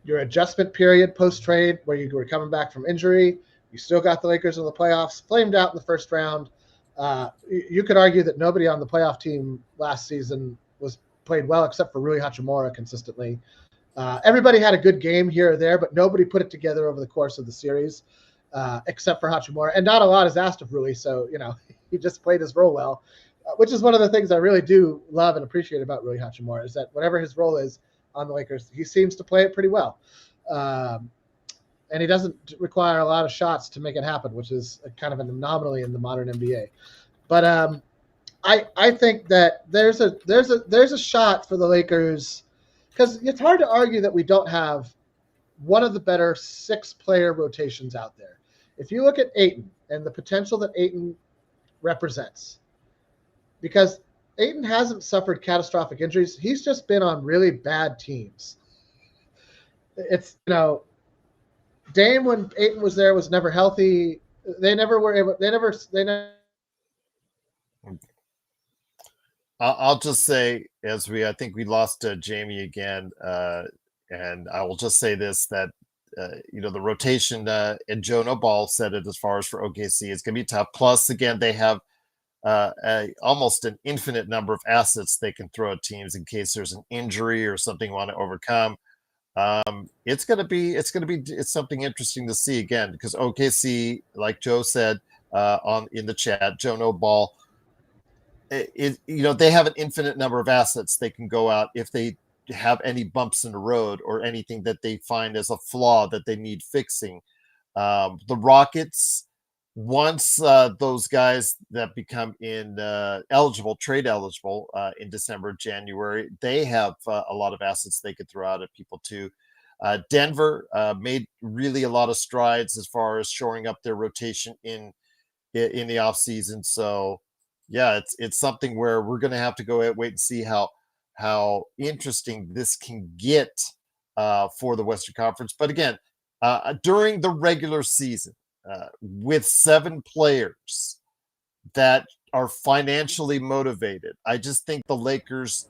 your adjustment period post-trade where you were coming back from injury. You still got the Lakers in the playoffs, flamed out in the first round. You could argue that nobody on the playoff team last season played well except for Rui Hachimura consistently. Everybody had a good game here or there, but nobody put it together over the course of the series except for Hachimura. And not a lot is asked of Rui, so, he just played his role well, which is one of the things I really do love and appreciate about Rui Hachimura is that whatever his role is on the Lakers, he seems to play it pretty well. And he doesn't require a lot of shots to make it happen, which is kind of an anomaly in the modern NBA. But I think that there's a shot for the Lakers because it's hard to argue that we don't have one of the better 6-player rotations out there. If you look at Ayton and the potential that Ayton represents, because Ayton hasn't suffered catastrophic injuries, he's just been on really bad teams. It's Dame when Ayton was there was never healthy. They never were able. They never. I'll just say, I think we lost Jamie again, and I will just say this: that the rotation, and Joe Nobal said it as far as for OKC, it's going to be tough. Plus, again, they have almost an infinite number of assets they can throw at teams in case there's an injury or something you want to overcome. It's something interesting to see again because OKC, like Joe said in the chat, Joe Nobal, they have an infinite number of assets they can go out if they have any bumps in the road or anything that they find as a flaw that they need fixing. The Rockets, once those guys that become trade eligible in December, January, they have a lot of assets they could throw out at people too. Denver made really a lot of strides as far as shoring up their rotation in the off season. So yeah, it's something where we're going to have to go wait and see how interesting this can get for the Western Conference. But again, during the regular season, with 7 players that are financially motivated, I just think the Lakers,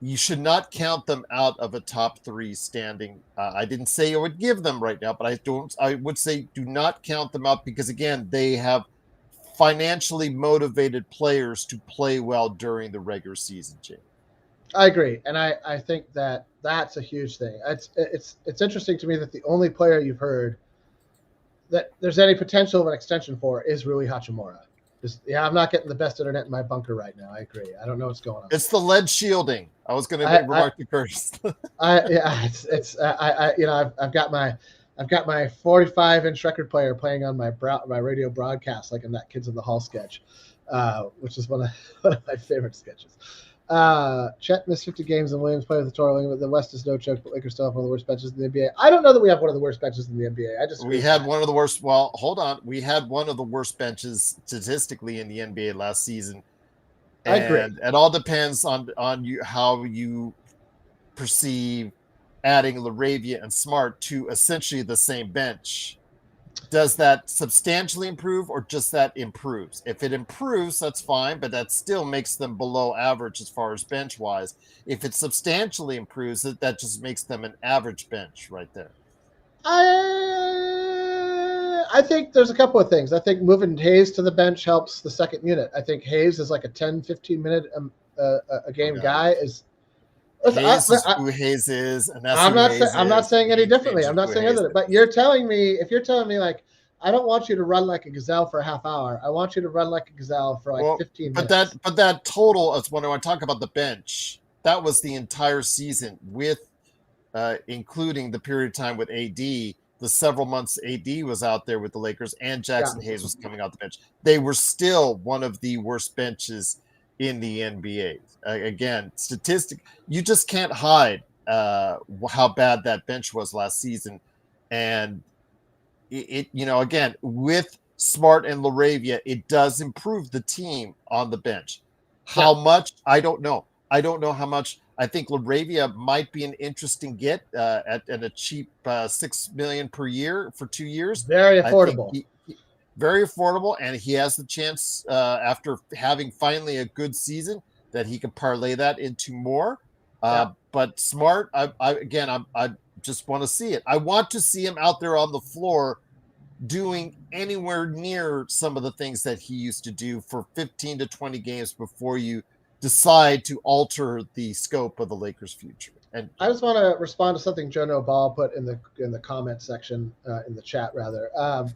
you should not count them out of a top 3 standing. I didn't say I would give them right now, but I would say do not count them out because again, they have financially motivated players to play well during the regular season, Jay. I agree. And I think that that's a huge thing. It's interesting to me that the only player you've heard that there's any potential of an extension for is Rui Hachimura. I'm not getting the best internet in my bunker right now. I agree. I don't know what's going on. It's the lead shielding. I was going to remark to Curtis. I've got my 45-inch record player playing on my radio broadcast, like in that Kids in the Hall sketch, which is one of my favorite sketches. Chet missed 50 games and Williams played with the totaling, but the West is no joke, but Lakers still have one of the worst benches in the NBA. I don't know that we have one of the worst benches in the NBA. We had one of the worst. Well, hold on. We had one of the worst benches statistically in the NBA last season. And I agree. It all depends on how you perceive adding LaRavia and Smart to essentially the same bench. Does that substantially improve or just that improves? If it improves, that's fine, but that still makes them below average as far as bench wise. If it substantially improves, that just makes them an average bench right there. I think there's a couple of things. I think moving Hayes to the bench helps the second unit. I think Hayes is like a 10-15 minute a game guy. Hayes is who Hayes is, and that's I'm not saying any differently. I'm not saying anything. But if you're telling me like, I don't want you to run like a gazelle for a half hour. I want you to run like a gazelle for 15 minutes. But that total is when I talk about the bench. That was the entire season with, including the period of time with AD, the several months AD was out there with the Lakers, and Jackson Hayes was coming out the bench. They were still one of the worst benches in the NBA. Again, you just can't hide how bad that bench was last season. And again, with Smart and LaRavia, it does improve the team on the bench. How much? I don't know. I don't know how much. I think LaRavia might be an interesting get at a cheap $6 million per year for 2 years. Very affordable. Very affordable, and he has the chance after having finally a good season that he can parlay that into more. But Smart, I just want to see it. I want to see him out there on the floor doing anywhere near some of the things that he used to do for 15 to 20 games before you decide to alter the scope of the Lakers' future. And I just want to respond to something Jono Ball put in the comment section, in the chat rather.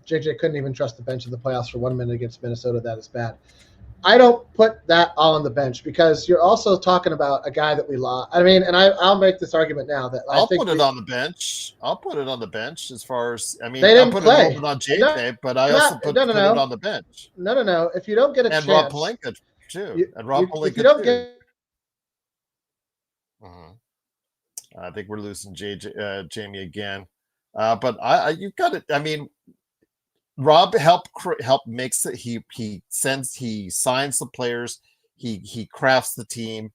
JJ couldn't even trust the bench in the playoffs for 1 minute against Minnesota. That is bad. I don't put that all on the bench because you're also talking about a guy that we lost. I mean, and I'll make this argument now that I'll put it on the bench. I'll put it on the bench as far as, I mean, they didn't I'll put play. it on JJ, but I also put it on the bench. No. If you don't get a chance. And Rob Pelinka, too. If you don't get. I think we're losing Jamie again. But you've got it. I mean, Rob help makes it. He signs the players. He crafts the team.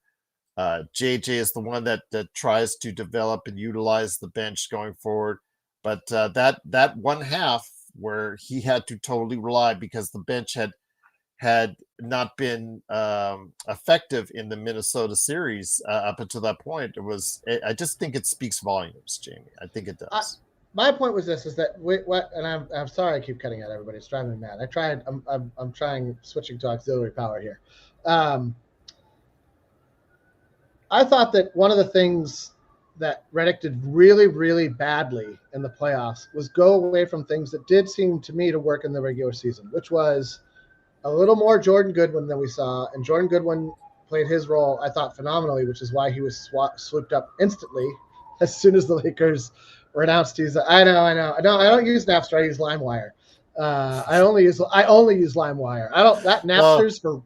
JJ is the one that tries to develop and utilize the bench going forward. But that one half where he had to totally rely because the bench had not been effective in the Minnesota series up until that point. I just think it speaks volumes, Jamie. I think it does. My point was this: is that and I'm sorry I keep cutting out everybody. It's driving me mad. I'm trying switching to auxiliary power here. I thought that one of the things that Redick did really, really badly in the playoffs was go away from things that did seem to me to work in the regular season, which was a little more Jordan Goodwin than we saw. And Jordan Goodwin played his role, I thought, phenomenally, which is why he was swooped up instantly as soon as the Lakers were announced. I don't use Napster. I use LimeWire. I only use LimeWire. Napster's for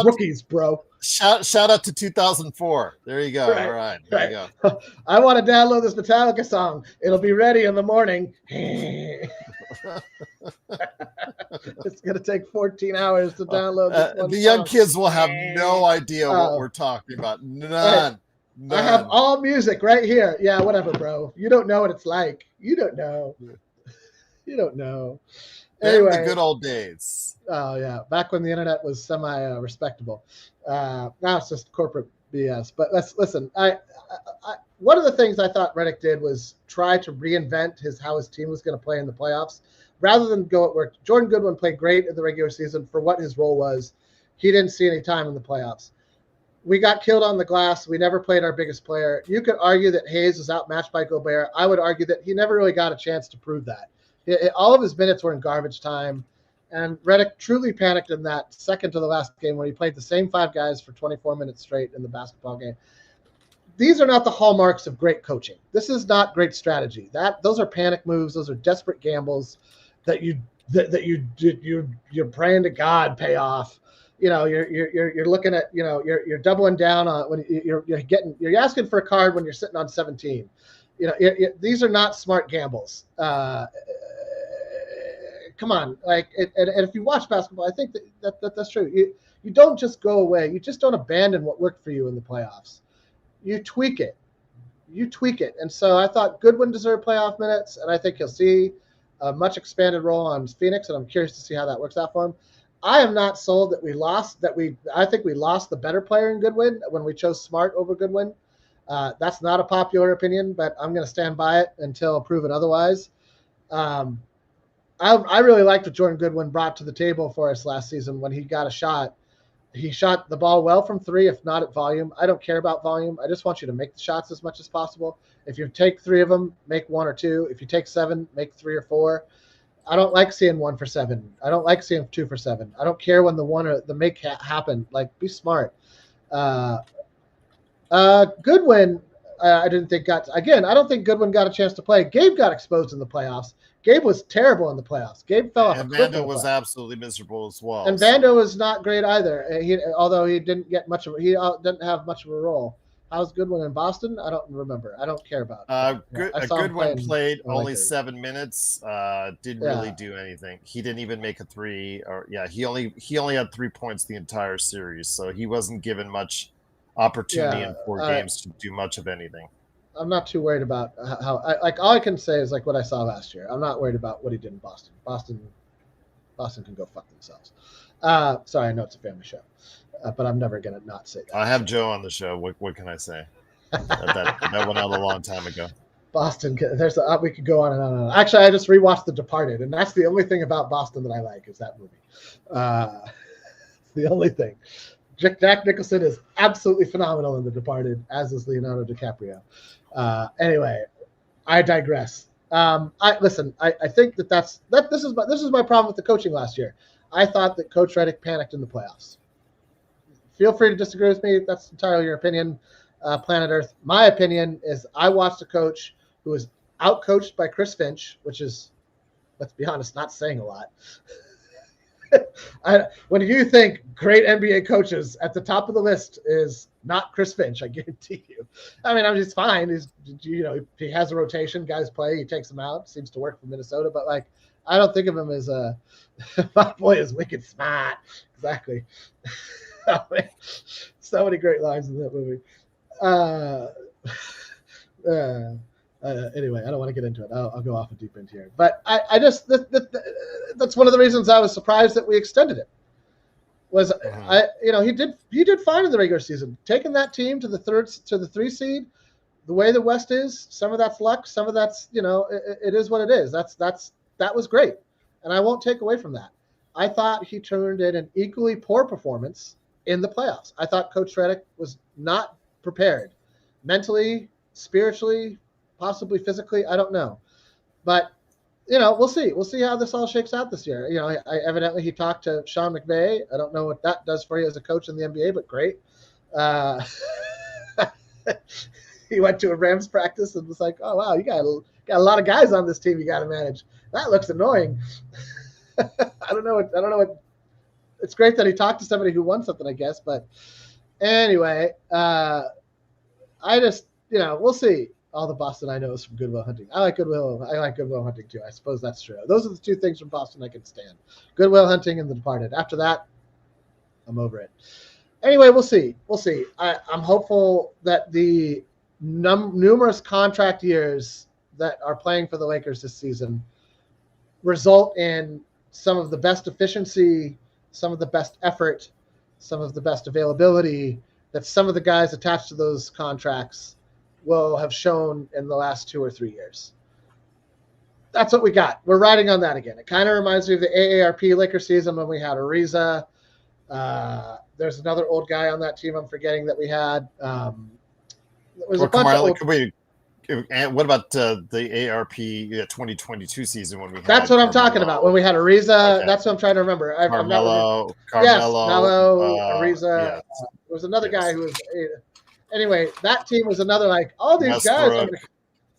rookies, bro. Shout out to 2004. There you go. Right, all right. There you go. I want to download this Metallica song. It'll be ready in the morning. It's going to take 14 hours to download this one. The young kids will have no idea what we're talking about. None. I have all music right here. Yeah, whatever, bro. You don't know what it's like. You don't know. You don't know. Anyway, the good old days. Oh, yeah. Back when the internet was semi-respectable. Now it's just corporate BS. But listen. One of the things I thought Redick did was try to reinvent how his team was going to play in the playoffs, rather than go at work. Jordan Goodwin played great in the regular season for what his role was. He didn't see any time in the playoffs. We got killed on the glass. We never played our biggest player. You could argue that Hayes was outmatched by Gobert. I would argue that he never really got a chance to prove that. All of his minutes were in garbage time. And Redick truly panicked in that second to the last game where he played the same 5 guys for 24 minutes straight in the basketball game. These are not the hallmarks of great coaching. This is not great strategy. Those are panic moves. Those are desperate gambles that you're praying to God pay off. You're looking at, you're doubling down on when you're asking for a card when you're sitting on 17. These are not smart gambles. Come on, and if you watch basketball, I think that's true. You don't just go away. You just don't abandon what worked for you in the playoffs. You tweak it. And so I thought Goodwin deserved playoff minutes, and I think he'll see a much expanded role on Phoenix, and I'm curious to see how that works out for him. I am not sold that we lost. I think we lost the better player in Goodwin when we chose Smart over Goodwin. That's not a popular opinion, but I'm going to stand by it until proven otherwise. I really liked what Jordan Goodwin brought to the table for us last season when he got a shot. He shot the ball well from 3, if not at volume. I don't care about volume. I just want you to make the shots as much as possible. If you take 3 of them, make 1 or 2. If you take 7, make 3 or 4. I don't like seeing 1 for 7. I don't like seeing 2 for 7. I don't care when the 1 or the make happen. Like, be smart. Goodwin, I didn't think I don't think Goodwin got a chance to play. Gabe got exposed in the playoffs. Gabe was terrible in the playoffs. Gabe fell off. And Vando was absolutely miserable as well. And Vando was not great either. Although he didn't get much of he didn't have much of a role. How's Goodwin in Boston? I don't remember. I don't care about. Goodwin played only 7 minutes. Didn't really do anything. He didn't even make a 3. He only had 3 points the entire series, so he wasn't given much opportunity in 4 games to do much of anything. I'm not too worried about how. All I can say is what I saw last year. I'm not worried about what he did in Boston. Boston can go fuck themselves. Sorry, I know it's a family show, but I'm never gonna not say that. I have Joe on the show. What can I say? that went out a long time ago. Boston. We could go on and on and on. Actually, I just rewatched The Departed, and that's the only thing about Boston that I like is that movie. The only thing. Jack Nicholson is absolutely phenomenal in The Departed, as is Leonardo DiCaprio. Anyway, I digress. I think this is my problem with the coaching last year. I thought that Coach Redick panicked in the playoffs. Feel free to disagree with me. That's entirely your opinion, Planet Earth. My opinion is I watched a coach who was outcoached by Chris Finch, which is, let's be honest, not saying a lot. When you think great NBA coaches, at the top of the list is not Chris Finch, I guarantee you. I mean, he's fine. He has a rotation, guys play, he takes them out. Seems to work for Minnesota, but like, I don't think of him as my boy is wicked smart. Exactly. So many great lines in that movie. Anyway, I don't want to get into it. I'll go off a deep end here. But I just that's one of the reasons I was surprised that we extended it. He did fine in the regular season, taking that team to the 3 seed. The way the West is, some of that's luck, some of that's it is what it is. That was great, and I won't take away from that. I thought he turned in an equally poor performance in the playoffs. I thought Coach Redick was not prepared mentally, spiritually, possibly physically. I don't know. But, we'll see. We'll see how this all shakes out this year. Evidently he talked to Sean McVay. I don't know what that does for you as a coach in the NBA, but great. He went to a Rams practice and was like, oh, wow, you got a lot of guys on this team you got to manage. That looks annoying. I don't know what. It's great that he talked to somebody who won something, I guess. But anyway, I just, we'll see. All the Boston I know is from Good Will Hunting. I like Good Will Hunting too. I suppose that's true. Those are the 2 things from Boston I can stand: Good Will Hunting and The Departed. After that, I'm over it. Anyway, we'll see. I'm hopeful that the numerous contract years that are playing for the Lakers this season result in some of the best efficiency, some of the best effort, some of the best availability that some of the guys attached to those contracts will have shown in the last 2 or 3 years. That's what we got. We're riding on that again. It kind of reminds me of the AARP Lakers season when we had Ariza. There's another old guy on that team I'm forgetting that we had. Was a bunch of what about the ARP 2022 season when we had That's what I'm talking about. When we had Ariza, okay. That's what I'm trying to remember. Carmelo. Yes, Melo, Ariza. Yes. There was another guy who was anyway, that team was another all these guys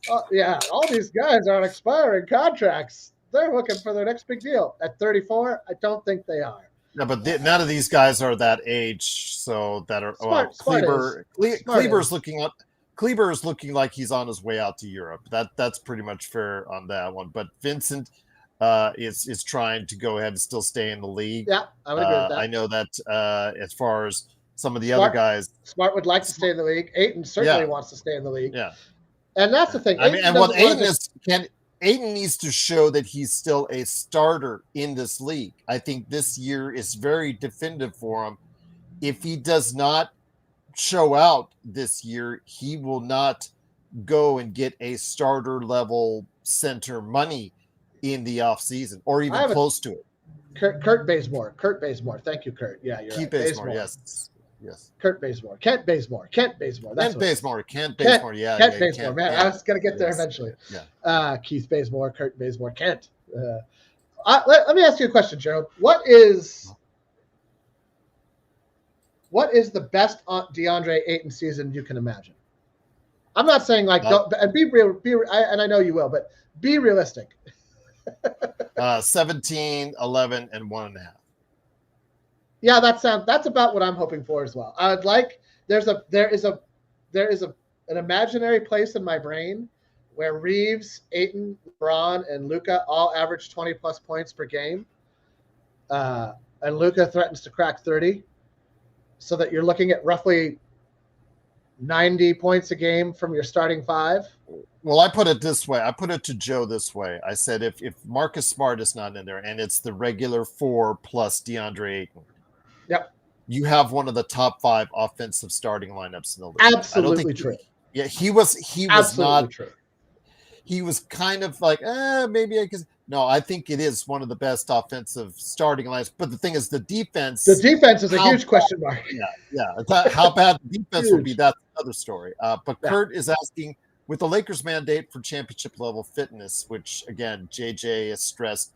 all these guys are on expiring contracts. They're looking for their next big deal. At 34, I don't think they are. No, but none of these guys are that age, so that are Kleber's looking up. Kleber is looking like he's on his way out to Europe. That's pretty much fair on that one. But Vincent is trying to go ahead and still stay in the league. Yeah, I would agree with that. I know that as far as some of the other guys, Smart would like to stay in the league. Ayton certainly wants to stay in the league. Yeah, and that's the thing. Ayton needs to show that he's still a starter in this league. I think this year is very definitive for him. If he does not show out this year, he will not go and get a starter level center money in the offseason or even close to it. Kurt Bazemore. Thank you, Kurt. Yeah, you're Keith right. Bazemore, yes. Kurt Bazemore. Kent Bazemore. Kent Bazemore. Yeah. Kent Bazemore. Man, I was going to get there eventually. Yeah. Keith Bazemore, Kurt Bazemore, Kent. Let me ask you a question, Gerald. What is the best DeAndre Ayton season you can imagine? I'm not saying don't, and be real, and I know you will, but be realistic. 17, 11, and 1.5. Yeah, that's about what I'm hoping for as well. I'd like there is an imaginary place in my brain where Reeves, Ayton, LeBron, and Luka all average 20 plus points per game, and Luka threatens to crack 30, so that you're looking at roughly 90 points a game from your starting 5. Well, I put it this way. I put it to Joe this way. I said if Marcus Smart is not in there and it's the regular 4 plus DeAndre Ayton, yep, you have one of the top 5 offensive starting lineups in the league. Absolutely true. He was not true. he was kind of like, maybe I can. No, I think it is one of the best offensive starting lines. But the thing is, the defense. The defense is a huge question mark. Yeah. How bad the defense will be, that's another story. But Kurt is asking, with the Lakers' mandate for championship level fitness, which again JJ has stressed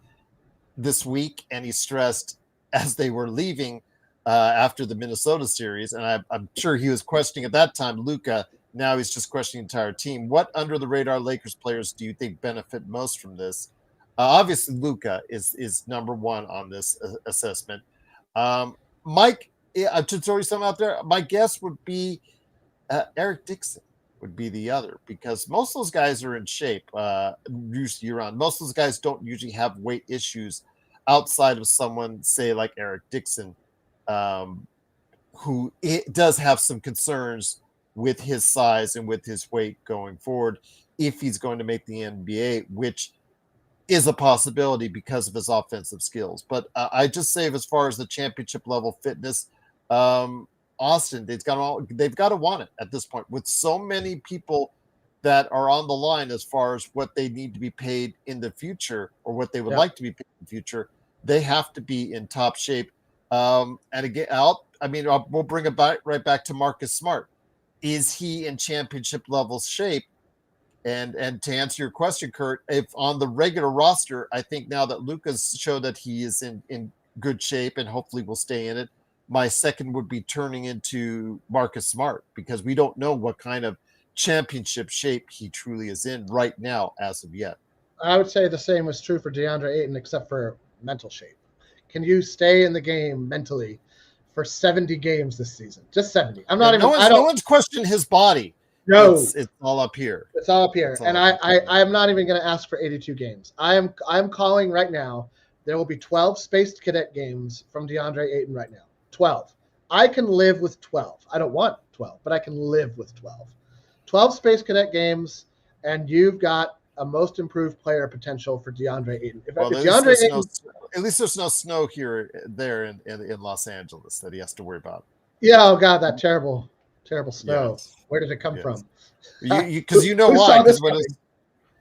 this week, and he stressed as they were leaving after the Minnesota series, and I'm sure he was questioning at that time Luka. Now he's just questioning the entire team. What under the radar Lakers players do you think benefit most from this? Obviously, Luka is number one on this assessment. Mike, to throw you something out there, my guess would be Eric Dixon would be the other, because most of those guys are in shape year round. Most of those guys don't usually have weight issues outside of someone, say, like Eric Dixon, who does have some concerns with his size and with his weight going forward if he's going to make the NBA, which is a possibility because of his offensive skills. But I just say, as far as the championship level fitness, Austin, they've got to want it at this point, with so many people that are on the line as far as what they need to be paid in the future, or what they would like to be paid in the future. They have to be in top shape. And again, we'll bring it right back to Marcus Smart. Is he in championship level shape? And to answer your question, Kurt, if on the regular roster, I think now that Luka's showed that he is in good shape and hopefully will stay in it, my second would be turning into Marcus Smart, because we don't know what kind of championship shape he truly is in right now as of yet. I would say the same was true for DeAndre Ayton, except for mental shape. Can you stay in the game mentally for 70 games this season? Just 70. No one's questioned his body. No, it's all up here. It's all up here. And I'm not even going to ask for 82 games. I'm calling right now. There will be 12 Space Cadet games from DeAndre Ayton right now. 12. I can live with 12. I don't want 12, but I can live with 12. 12 Space Cadet games, and you've got a most improved player potential for DeAndre Ayton. At least there's no snow there in Los Angeles that he has to worry about. Yeah, oh God, that terrible snow. Yes. Where did it come from? Because you know why? Because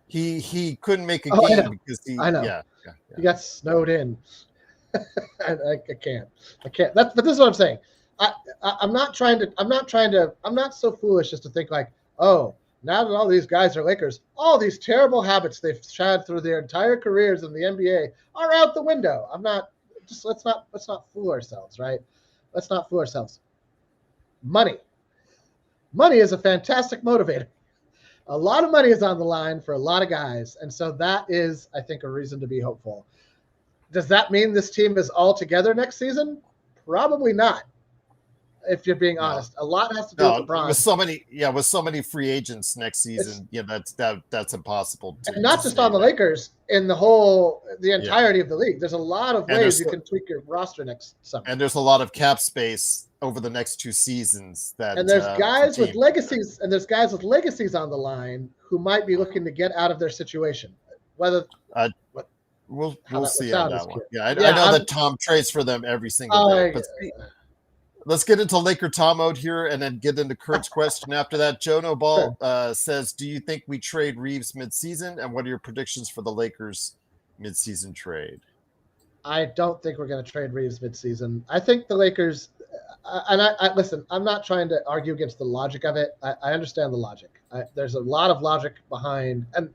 he couldn't make a game because I know. He got snowed in. I can't. But this is what I'm saying. I'm not so foolish as to think like, oh, now that all these guys are Lakers, all these terrible habits they've had through their entire careers in the NBA are out the window. Let's not fool ourselves, right? Let's not fool ourselves. Money is a fantastic motivator. A lot of money is on the line for a lot of guys. And so that is, I think, a reason to be hopeful. Does that mean this team is all together next season? Probably not. If you're being honest, a lot has to do with LeBron. With so many free agents next season, that's impossible. And not just on the Lakers, in the entirety of the league. There's a lot of ways you can tweak your roster next summer. And there's a lot of cap space over the next 2 seasons. And there's guys with legacies, on the line who might be looking to get out of their situation. Whether we'll see on that one. I know that Tom trades for them every single day. But let's get into Laker Tom mode here, and then get into Kurt's question after that. Jono Ball says, do you think we trade Reeves midseason? And what are your predictions for the Lakers midseason trade? I don't think we're going to trade Reeves midseason. I think the Lakers, listen, I'm not trying to argue against the logic of it. I understand the logic. There's a lot of logic behind. And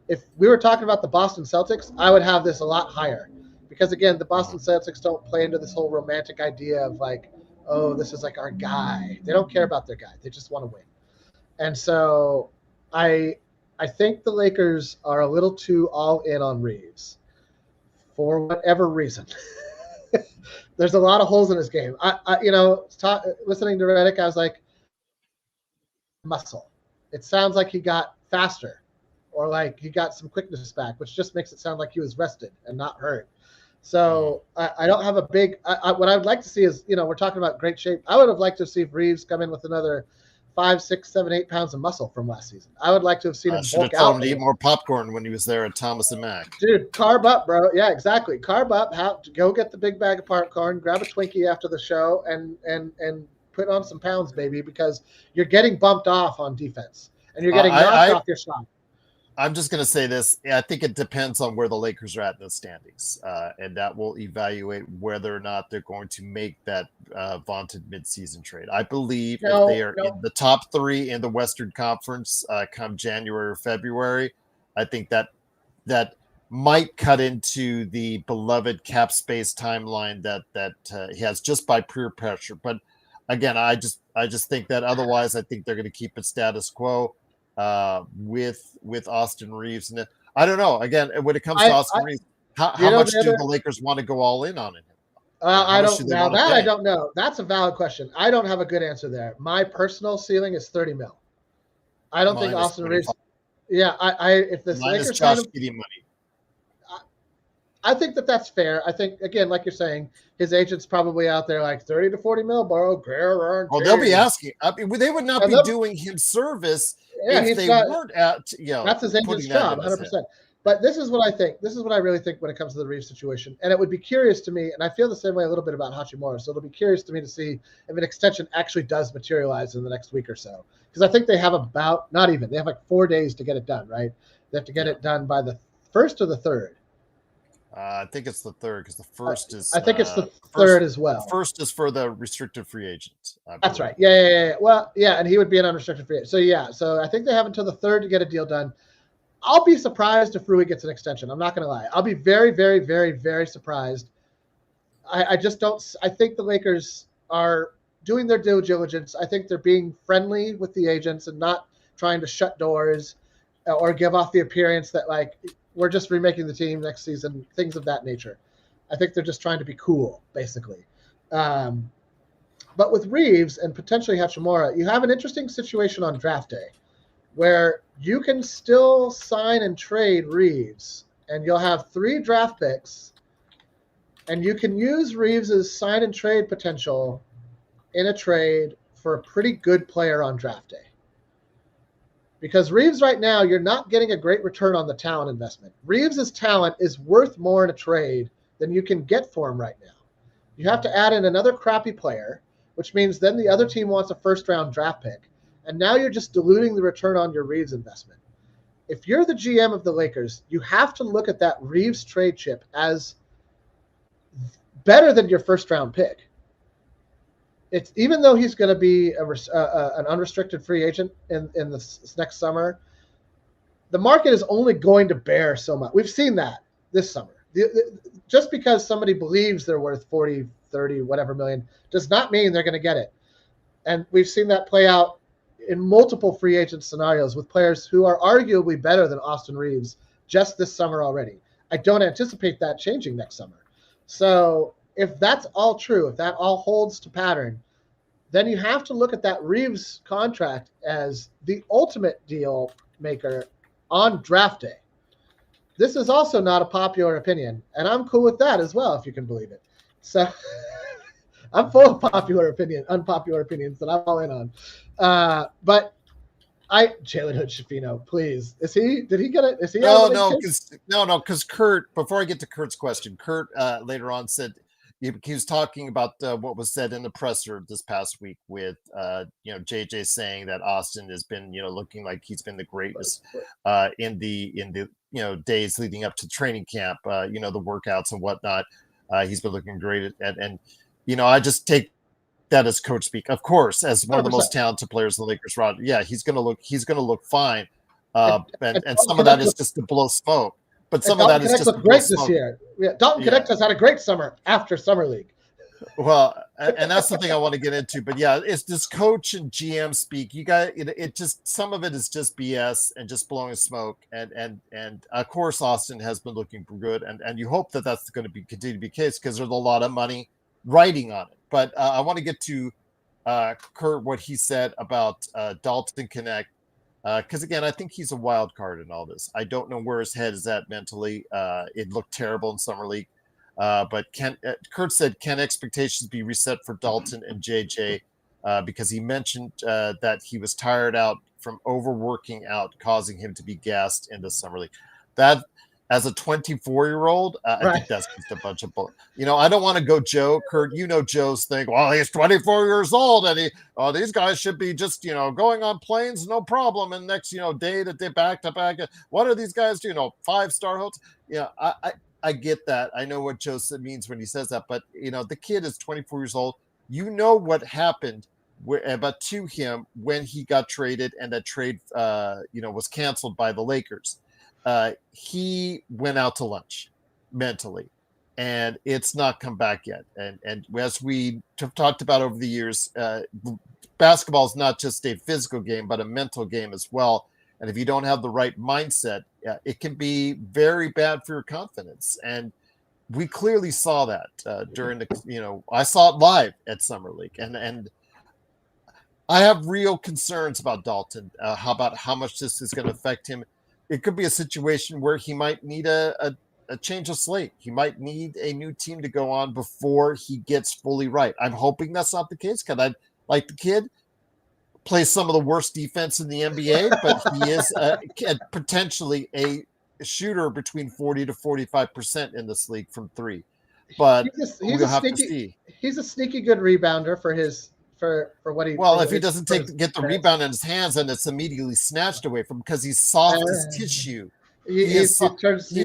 if we were talking about the Boston Celtics, I would have this a lot higher. Because, again, the Boston Celtics don't play into this whole romantic idea of like, oh, this is like our guy. They don't care about their guy. They just want to win. And so I think the Lakers are a little too all in on Reeves for whatever reason. There's a lot of holes in his game. Listening to Redick, I was like, muscle. It sounds like he got faster, or like he got some quickness back, which just makes it sound like he was rested and not hurt. So I don't have a big what I would like to see is, we're talking about great shape. I would have liked to see Reeves come in with another 5, 6, 7, 8 pounds of muscle from last season. I would like to have seen him bulk out. Told him to eat more popcorn when he was there at Thomas and Mack. Dude, carb up, bro. Yeah, exactly. Carb up. Go get the big bag of popcorn, grab a Twinkie after the show, and put on some pounds, baby, because you're getting bumped off on defense, and you're getting knocked off your shot. I'm just going to say this. I think it depends on where the Lakers are at in the standings, and that will evaluate whether or not they're going to make that vaunted midseason trade. I believe if they are in the top 3 in the Western Conference come January or February, I think that might cut into the beloved cap space timeline that he has just by peer pressure. But again, I just think that otherwise, I think they're going to keep it status quo with Austin Reeves. And I don't know. Again, when it comes to Austin Reeves, how much do the Lakers want to go all in on it? I don't know. That I don't know. That's a valid question. I don't have a good answer there. My personal ceiling is 30 mil. I don't think Austin Reeves. Yeah, if the Lakers Josh Giddey money. I think that's fair. I think, again, like you're saying, his agent's probably out there like 30 to 40 mil, bro. Oh, they'll be asking. I mean, they would not be doing him service if they weren't at, that's his agent's job, 100%. But this is what I think. This is what I really think when it comes to the Reeves situation. And it would be curious to me, and I feel the same way a little bit about Hachimura, so it'll be curious to me to see if an extension actually does materialize in the next week or so. Because I think they have they have like 4 days to get it done, right? They have to get it done by the 1st or the 3rd. I think it's the 3rd because the 1st is. I think it's the 3rd as well. The 1st is for the restricted free agent. That's right. Yeah. Well, yeah, and he would be an unrestricted free agent. So I think they have until the 3rd to get a deal done. I'll be surprised if Rui gets an extension. I'm not going to lie. I'll be very, very, very, very surprised. I just don't. I think the Lakers are doing their due diligence. I think they're being friendly with the agents and not trying to shut doors or give off the appearance that like we're just remaking the team next season, things of that nature. I think they're just trying to be cool, basically. But with Reeves and potentially Hachimura, you have an interesting situation on draft day where you can still sign and trade Reeves, and you'll have 3 draft picks, and you can use Reeves's sign and trade potential in a trade for a pretty good player on draft day. Because Reeves right now, you're not getting a great return on the talent investment. Reeves's talent is worth more in a trade than you can get for him right now. You have to add in another crappy player, which means then the other team wants a first-round draft pick. And now you're just diluting the return on your Reeves investment. If you're the GM of the Lakers, you have to look at that Reeves trade chip as better than your first-round pick. It's even though he's going to be an unrestricted free agent in this next summer, the market is only going to bear so much. We've seen that this summer. Just because somebody believes they're worth 40, 30, whatever million does not mean they're going to get it. And we've seen that play out in multiple free agent scenarios with players who are arguably better than Austin Reeves just this summer already. I don't anticipate that changing next summer. So if that's all true, if that all holds to pattern, then you have to look at that Reeves contract as the ultimate deal maker on draft day. This is also not a popular opinion, and I'm cool with that as well, if you can believe it. So I'm full of unpopular opinions that I'm all in on. But Jalen Hood-Schifino, please. Did he get it? Is he? No, because Kurt, before I get to Kurt's question, Kurt later on said he was talking about what was said in the presser this past week with JJ saying that Austin has been looking like he's been the greatest in the days leading up to training camp, the workouts and whatnot. He's been looking great and I just take that as coach speak. Of course, as one of the most talented players in the Lakers roster, yeah, he's gonna look fine. And some of that is just to blow smoke. But some of that is just great this year. Yeah, Dalton Connect has had a great summer after summer league. Well, and that's the thing I want to get into. But yeah, it's this coach and GM speak. You got it. Just some of it is just BS and just blowing smoke. And of course, Austin has been looking good, and you hope that that's going to continue to be the case because there's a lot of money riding on it. But I want to get to Kurt what he said about Dalton Connect. Because again, I think he's a wild card in all this. I don't know where his head is at mentally. It looked terrible in summer league, but Kurt said, "Can expectations be reset for Dalton and JJ?" Because he mentioned that he was tired out from overworking out, causing him to be gassed in the summer league. That as a 24-year-old, I Right. think that's just a bunch of bull. I don't want to go Joe. Kurt, Joe's thing. Well, he's 24 years old, and these guys should be just going on planes, no problem. And next day to day, back to back. What are these guys do? 5-star hotels. Yeah, I get that. I know what Joe means when he says that. But the kid is 24 years old. You know what happened to him when he got traded, and that trade was canceled by the Lakers. He went out to lunch mentally, and it's not come back yet. And as we talked about over the years, basketball is not just a physical game, but a mental game as well. And if you don't have the right mindset, it can be very bad for your confidence. And we clearly saw that during the, I saw it live at Summer League, and I have real concerns about Dalton, about how much this is going to affect him. It could be a situation where he might need a change of slate. He might need a new team to go on before he gets fully right. I'm hoping that's not the case, because I'd like the kid. Plays some of the worst defense in the NBA, but he is potentially a shooter between 40 to 45% in this league from three. But we'll have to see. He's a sneaky good rebounder for what he. Well, if he doesn't get the rebound in his hands, and it's immediately snatched away from him, because he's soft as tissue. He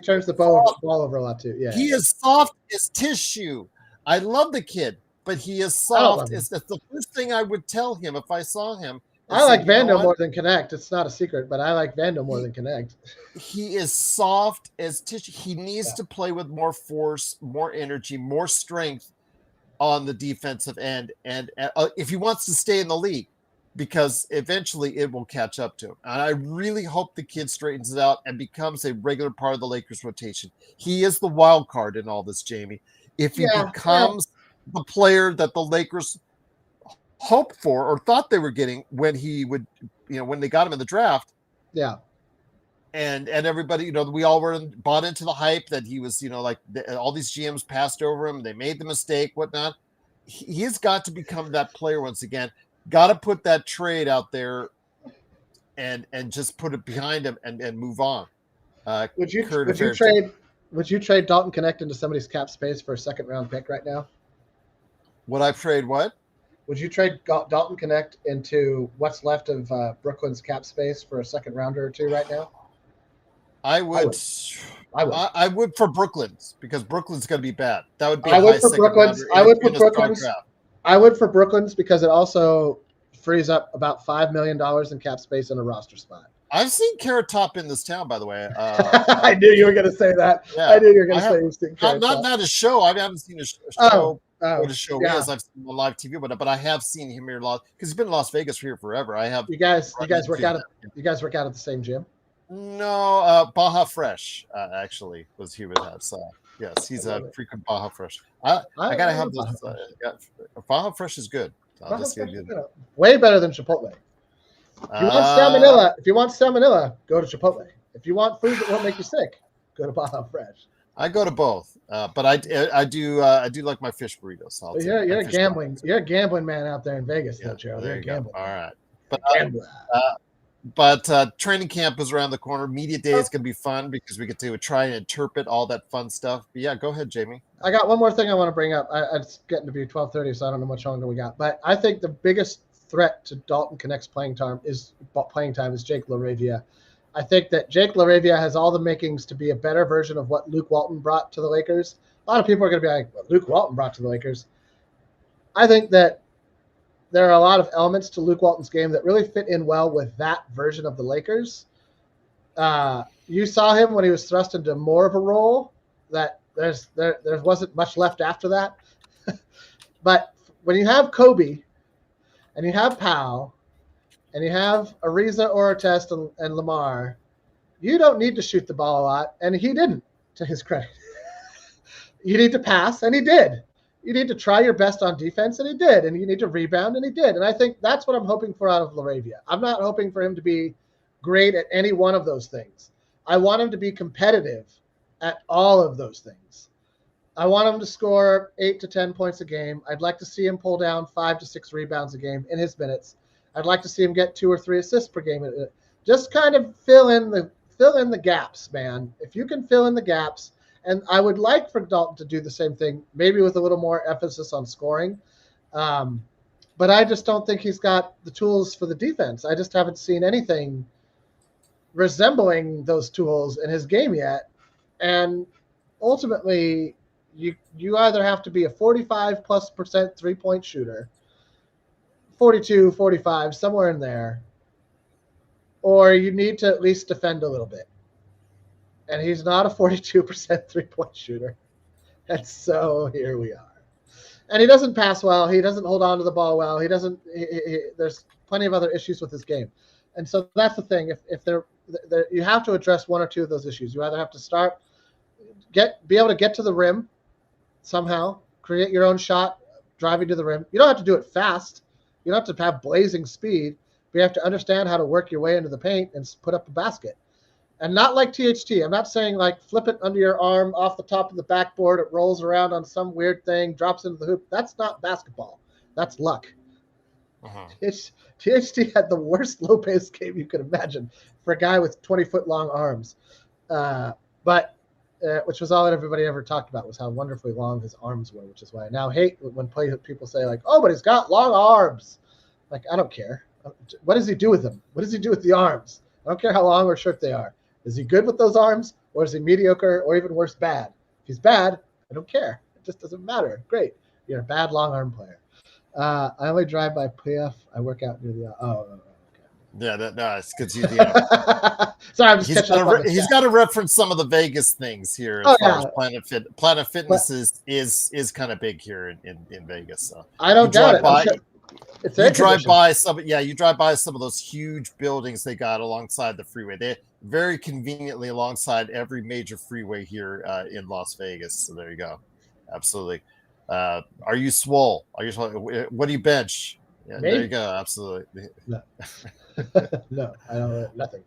turns the ball over a lot too. Yeah, he is soft as tissue. I love the kid, but he is soft. That's the first thing I would tell him if I saw him. I like Vando more than Connect. It's not a secret, but I like Vando more than Connect. He is soft as tissue. He needs to play with more force, more energy, more strength on the defensive end, and if he wants to stay in the league, because eventually it will catch up to him. And I really hope the kid straightens it out and becomes a regular part of the Lakers rotation. He is the wild card in all this, Jamie. If he becomes the player that the Lakers hoped for or thought they were getting when he would, when they got him in the draft. Yeah. And everybody, we all bought into the hype that he was, all these GMs passed over him. They made the mistake, whatnot. He's got to become that player once again. Got to put that trade out there and just put it behind him and move on. Would you trade Dalton Connect into somebody's cap space for a second round pick right now? Would I trade what? Would you trade Dalton Connect into what's left of Brooklyn's cap space for a second rounder or two right now? I would. I would for Brooklyn's, because Brooklyn's going to be bad. That would be. I would for Brooklyn's. I would for Brooklyn's because it also frees up about $5 million in cap space in a roster spot. I've seen Carrot Top in this town, by the way. I knew you were going to say that. Yeah, I knew you were going to say you've seen Carrot Top. Not a show. I haven't seen a show. What a show is. I've seen him on live TV, but I have seen him here because he's been in Las Vegas here forever. I have. You guys work out at the same gym? No, Baja Fresh actually was here with us. Yes, he's a frequent Baja Fresh. I gotta have this. Baja Fresh is good. Way better than Chipotle. If you want salmonella, go to Chipotle. If you want food that won't make you sick, go to Baja Fresh. I go to both, but I do like my fish burritos. So you're a gambling man out there in Vegas, though, Gerald. You're a gambler. All right, but training camp is around the corner. Media day is going to be fun because we get to try and interpret all that fun stuff. But yeah, go ahead, Jamie. I got one more thing I want to bring up. It's getting to be 12:30, so I don't know how much longer we got. But I think the biggest threat to Dalton Connect's playing time is Jake LaRavia. I think that Jake LaRavia has all the makings to be a better version of what Luke Walton brought to the Lakers. A lot of people are going to be like, what Luke Walton brought to the Lakers. I think that there are a lot of elements to Luke Walton's game that really fit in well with that version of the Lakers. You saw him when he was thrust into more of a role that there wasn't much left after that. But when you have Kobe and you have Powell and you have Ariza, Oratest, and Lamar, you don't need to shoot the ball a lot, and he didn't, to his credit. You need to pass, and he did. You need to try your best on defense, and he did. And you need to rebound, and he did. And I think that's what I'm hoping for out of LaRavia. I'm not hoping for him to be great at any one of those things. I want him to be competitive at all of those things. I want him to score 8 to 10 points a game. I'd like to see him pull down 5 to 6 rebounds a game in his minutes. I'd like to see him get 2 or 3 assists per game. Just kind of fill in fill in the gaps, man. If you can fill in the gaps, and I would like for Dalton to do the same thing, maybe with a little more emphasis on scoring. But I just don't think he's got the tools for the defense. I just haven't seen anything resembling those tools in his game yet. And ultimately, you either have to be a 45+% 3-point shooter, 42, 45, somewhere in there, or you need to at least defend a little bit. And he's not a 42% 3-point shooter. And so here we are. And he doesn't pass well. He doesn't hold on to the ball well. He doesn't. There's plenty of other issues with his game. And so that's the thing. If you have to address one or two of those issues. You either have to be able to get to the rim somehow, create your own shot, driving to the rim. You don't have to do it fast. You don't have to have blazing speed. But you have to understand how to work your way into the paint and put up a basket. And not like THT. I'm not saying like flip it under your arm off the top of the backboard. It rolls around on some weird thing, drops into the hoop. That's not basketball. That's luck. THT had the worst low pace game you could imagine for a guy with 20-foot long arms. Which was all that everybody ever talked about, was how wonderfully long his arms were, which is why I now hate when people say like, oh, but he's got long arms. Like, I don't care. What does he do with them? What does he do with the arms? I don't care how long or short they are. Is he good with those arms, or is he mediocre, or even worse, bad? If he's bad, I don't care. It just doesn't matter. Great. You're a bad long arm player. I only drive by PF. I work out near the. Okay. Yeah, it's because he's. Sorry, I'm just catching up. He's got to reference some of the Vegas things here as far as Planet Fitness is kind of big here in Vegas. So I don't doubt it. You drive by some of those huge buildings they got alongside the freeway. They very conveniently alongside every major freeway here in Las Vegas. So there you go. Absolutely. Are you swole? What do you bench? Yeah, there you go. Absolutely. No. No, I don't. Nothing.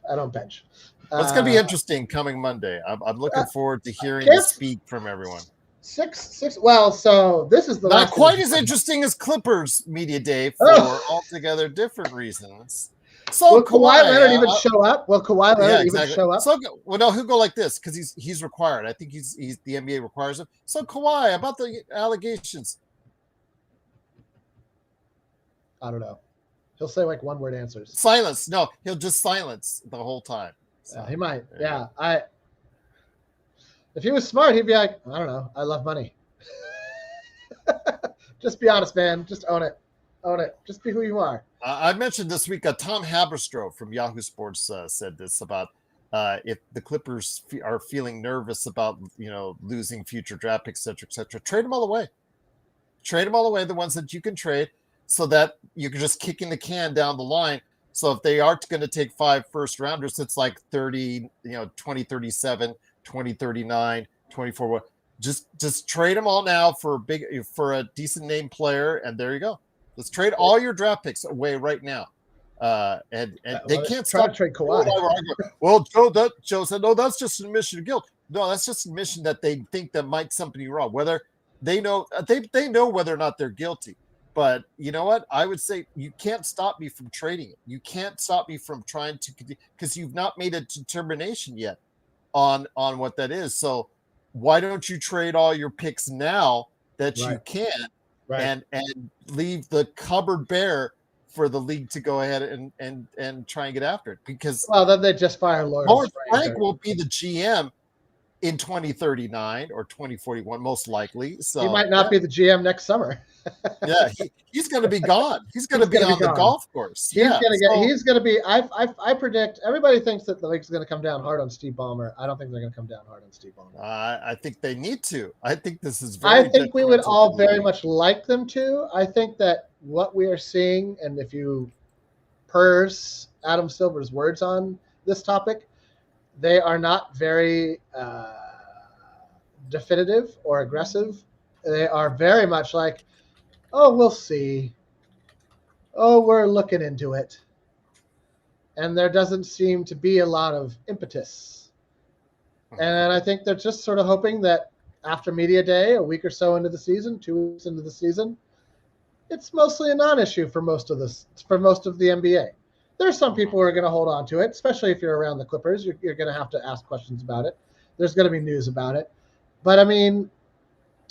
I don't bench. It's going to be interesting coming Monday. I'm looking forward to hearing the speak from everyone. Six. Well, so this is not quite as interesting as Clippers Media Day for altogether different reasons. So will Kawhi Leonard even show up? Will Kawhi Leonard even show up? So, well, no, he'll go like this because he's required. I think he's the NBA requires him. So Kawhi, about the allegations. I don't know. He'll say like one-word answers. Silence. No, he'll just silence the whole time. So, he might. Yeah. If he was smart, he'd be like, I don't know. I love money. Just be honest, man. Just own it. Own it. Just be who you are. I mentioned this week, Tom Haberstroh from Yahoo Sports said this about if the Clippers are feeling nervous about losing future draft picks, et cetera, trade them all away. Trade them all away, the ones that you can trade, so that you're just kicking the can down the line. So if they are going to take 5 first-rounders, it's like 2037, 2039, 24. Just trade them all now for a decent name player, and there you go. Let's trade all your draft picks away right now. And they can't try to trade Kawhi. Well, Joe said, no, that's just an admission of guilt. No, that's just an admission that they think that might something wrong. Whether they know whether or not they're guilty. But you know what? I would say you can't stop me from trading it. You can't stop me from trying to, because you've not made a determination yet on what that is. So why don't you trade all your picks now that you can, and leave the cupboard bare for the league to go ahead and try and get after it? Because then they just fire Lawrence Frank will be the GM in 2039 or 2041, most likely. So he might not be the GM next summer. Yeah, he's going to be gone. He's going to be on the golf course. He's going to be. I predict. Everybody thinks that the league's going to come down hard on Steve Ballmer. I don't think they're going to come down hard on Steve Ballmer. I think they need to. I think this is. I think we would all very much like them to. I think that what we are seeing, and if you purse Adam Silver's words on this topic, they are not very definitive or aggressive. They are very much like, oh, we'll see. Oh, we're looking into it. And there doesn't seem to be a lot of impetus. And I think they're just sort of hoping that after Media Day, a week or so into the season, 2 weeks into the season, it's mostly a non-issue for most of the NBA. There's some people who are going to hold on to it, especially if you're around the Clippers. You're going to have to ask questions about it. There's going to be news about it. But, I mean,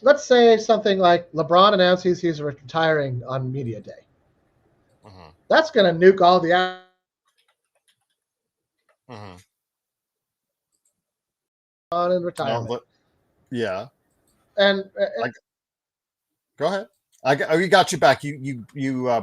let's say something like LeBron announces he's retiring on media day. That's going to nuke all the on in retirement. No, yeah. And go ahead. We got you back. You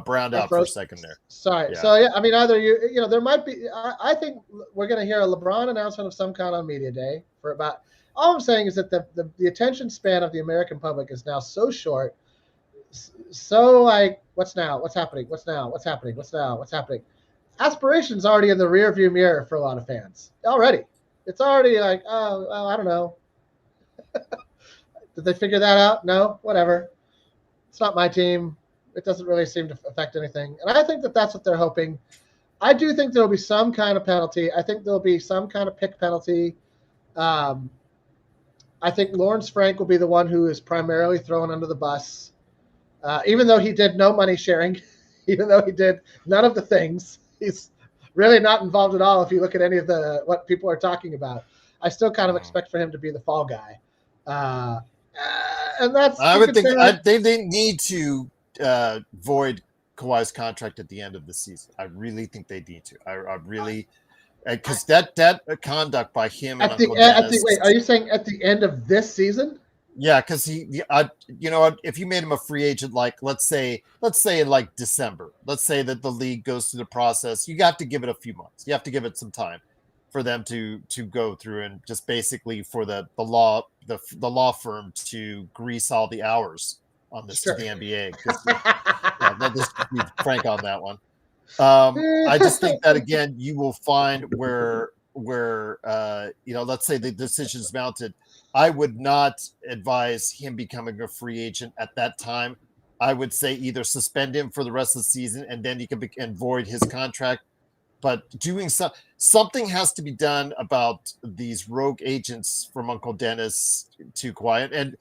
browned out for a second there. Sorry. Yeah. So yeah, I mean, either there might be. I think we're going to hear a LeBron announcement of some kind on media day for about. All I'm saying is that the attention span of the American public is now so short. So like, what's now? What's happening? What's now? What's happening? What's now? What's happening? Aspiration's already in the rearview mirror for a lot of fans. Already, it's already like, oh, I don't know. Did they figure that out? No, whatever. It's not my team. It doesn't really seem to affect anything. And I think that that's what they're hoping. I do think there will be some kind of penalty. I think there will be some kind of pick penalty. I think Lawrence Frank will be the one who is primarily thrown under the bus, even though he did no money sharing, even though he did none of the things. He's really not involved at all if you look at any of what people are talking about. I still kind of expect for him to be the fall guy. And that's I would think they need to void Kawhi's contract at the end of the season. I really think they need to. I really because that conduct by him and Uncle Dennis. Wait, are you saying at the end of this season? Yeah, because if you made him a free agent, like let's say in like December, let's say that the league goes through the process, you have to give it a few months. You have to give it some time for them to go through and just basically for the law firm to grease all the hours on this to the NBA. Let's be frank on that one. I just think that again, you will find where let's say the decision's mounted. I would not advise him becoming a free agent at that time. I would say either suspend him for the rest of the season and then he can void his contract. But doing something has to be done about these rogue agents from Uncle Dennis to Kawhi and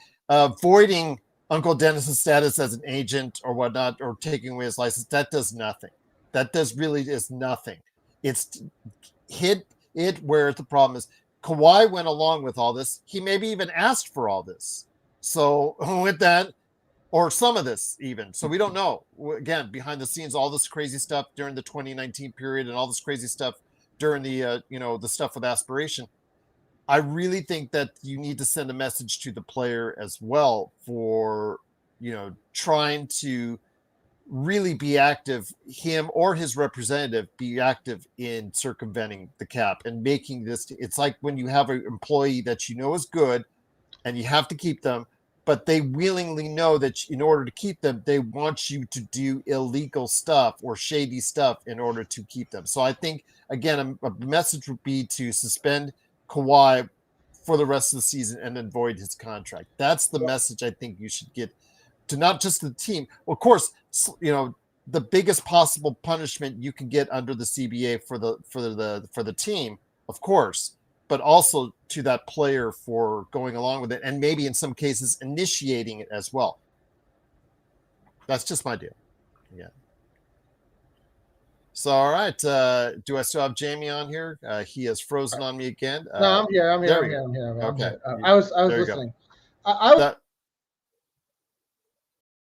voiding Uncle Dennis's status as an agent or whatnot, or taking away his license. That does nothing. That is nothing. It's hit it where the problem is. Kawhi went along with all this. He maybe even asked for all this. So with that, or some of this even. So we don't know. Again, behind the scenes, all this crazy stuff during the 2019 period and all this crazy stuff during the, the stuff with aspiration. I really think that you need to send a message to the player as well for, trying to really be active, him or his representative be active in circumventing the cap and making this. It's like when you have an employee that is good and you have to keep them, but they willingly know that in order to keep them, they want you to do illegal stuff or shady stuff in order to keep them. So I think, again, a message would be to suspend Kawhi for the rest of the season and then void his contract. That's the message I think you should get to not just the team. Of course, the biggest possible punishment you can get under the CBA for the team, of course, but also to that player for going along with it and maybe in some cases initiating it as well. That's just my deal. Yeah. So, all right. Do I still have Jamie on here? He has frozen on me again. No, I'm here. I'm here. Okay. I was listening.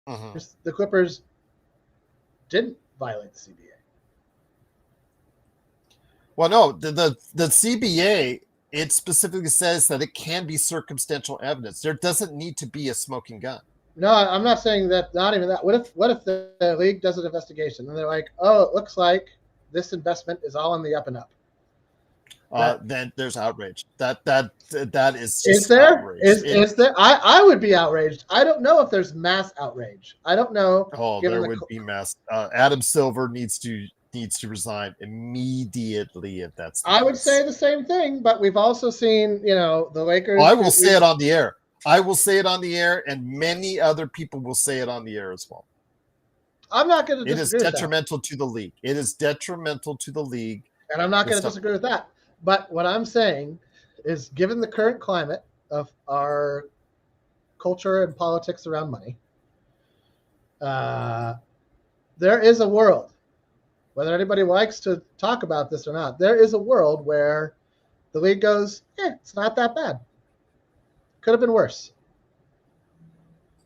The Clippers didn't violate the CBA. Well, no, the CBA, it specifically says that it can be circumstantial evidence. There doesn't need to be a smoking gun. No, I'm not saying that. Not even that. What if the league does an investigation and they're like, oh, it looks like this investment is all on the up and up? Then there's outrage. That is just is there outrage. Is there? I would be outraged. I don't know if there's mass outrage. I don't know. Oh, there would be mass. Adam Silver needs to resign immediately if that's the case. would say the same thing, but we've also seen, the Lakers. Well, I will say it on the air. I will say it on the air, and many other people will say it on the air as well. I'm not going to disagree with that. It is detrimental to the league. It is detrimental to the league. And I'm not going to disagree with that. But what I'm saying is, given the current climate of our culture and politics around money, there is a world whether anybody likes to talk about this or not, there is a world where the league goes, it's not that bad. Could have been worse.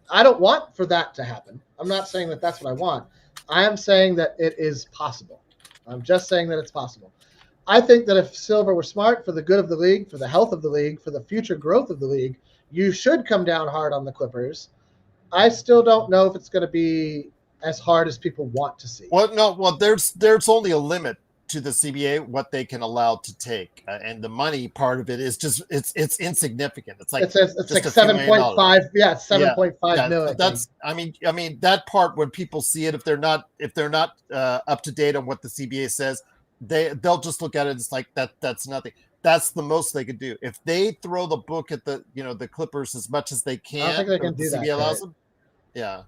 I don't want for that to happen. I'm not saying that that's what I want. I am saying that it is possible. I'm just saying that it's possible. I think that if Silver were smart for the good of the league, for the health of the league, for the future growth of the league, you should come down hard on the Clippers. I still don't know if it's going to be as hard as people want to see. Well, no. Well, there's only a limit to the CBA what they can allow to take, and the money part of it is just it's insignificant. It's like it's like 7.5. Yeah, it's 7.5 million. That's I mean that part when people see it, if they're not up to date on what the CBA says, they'll just look at it. It's like that's nothing. That's the most they could do. If they throw the book at the Clippers as much as they can, I don't think they can do that. CBA allows them. Yeah.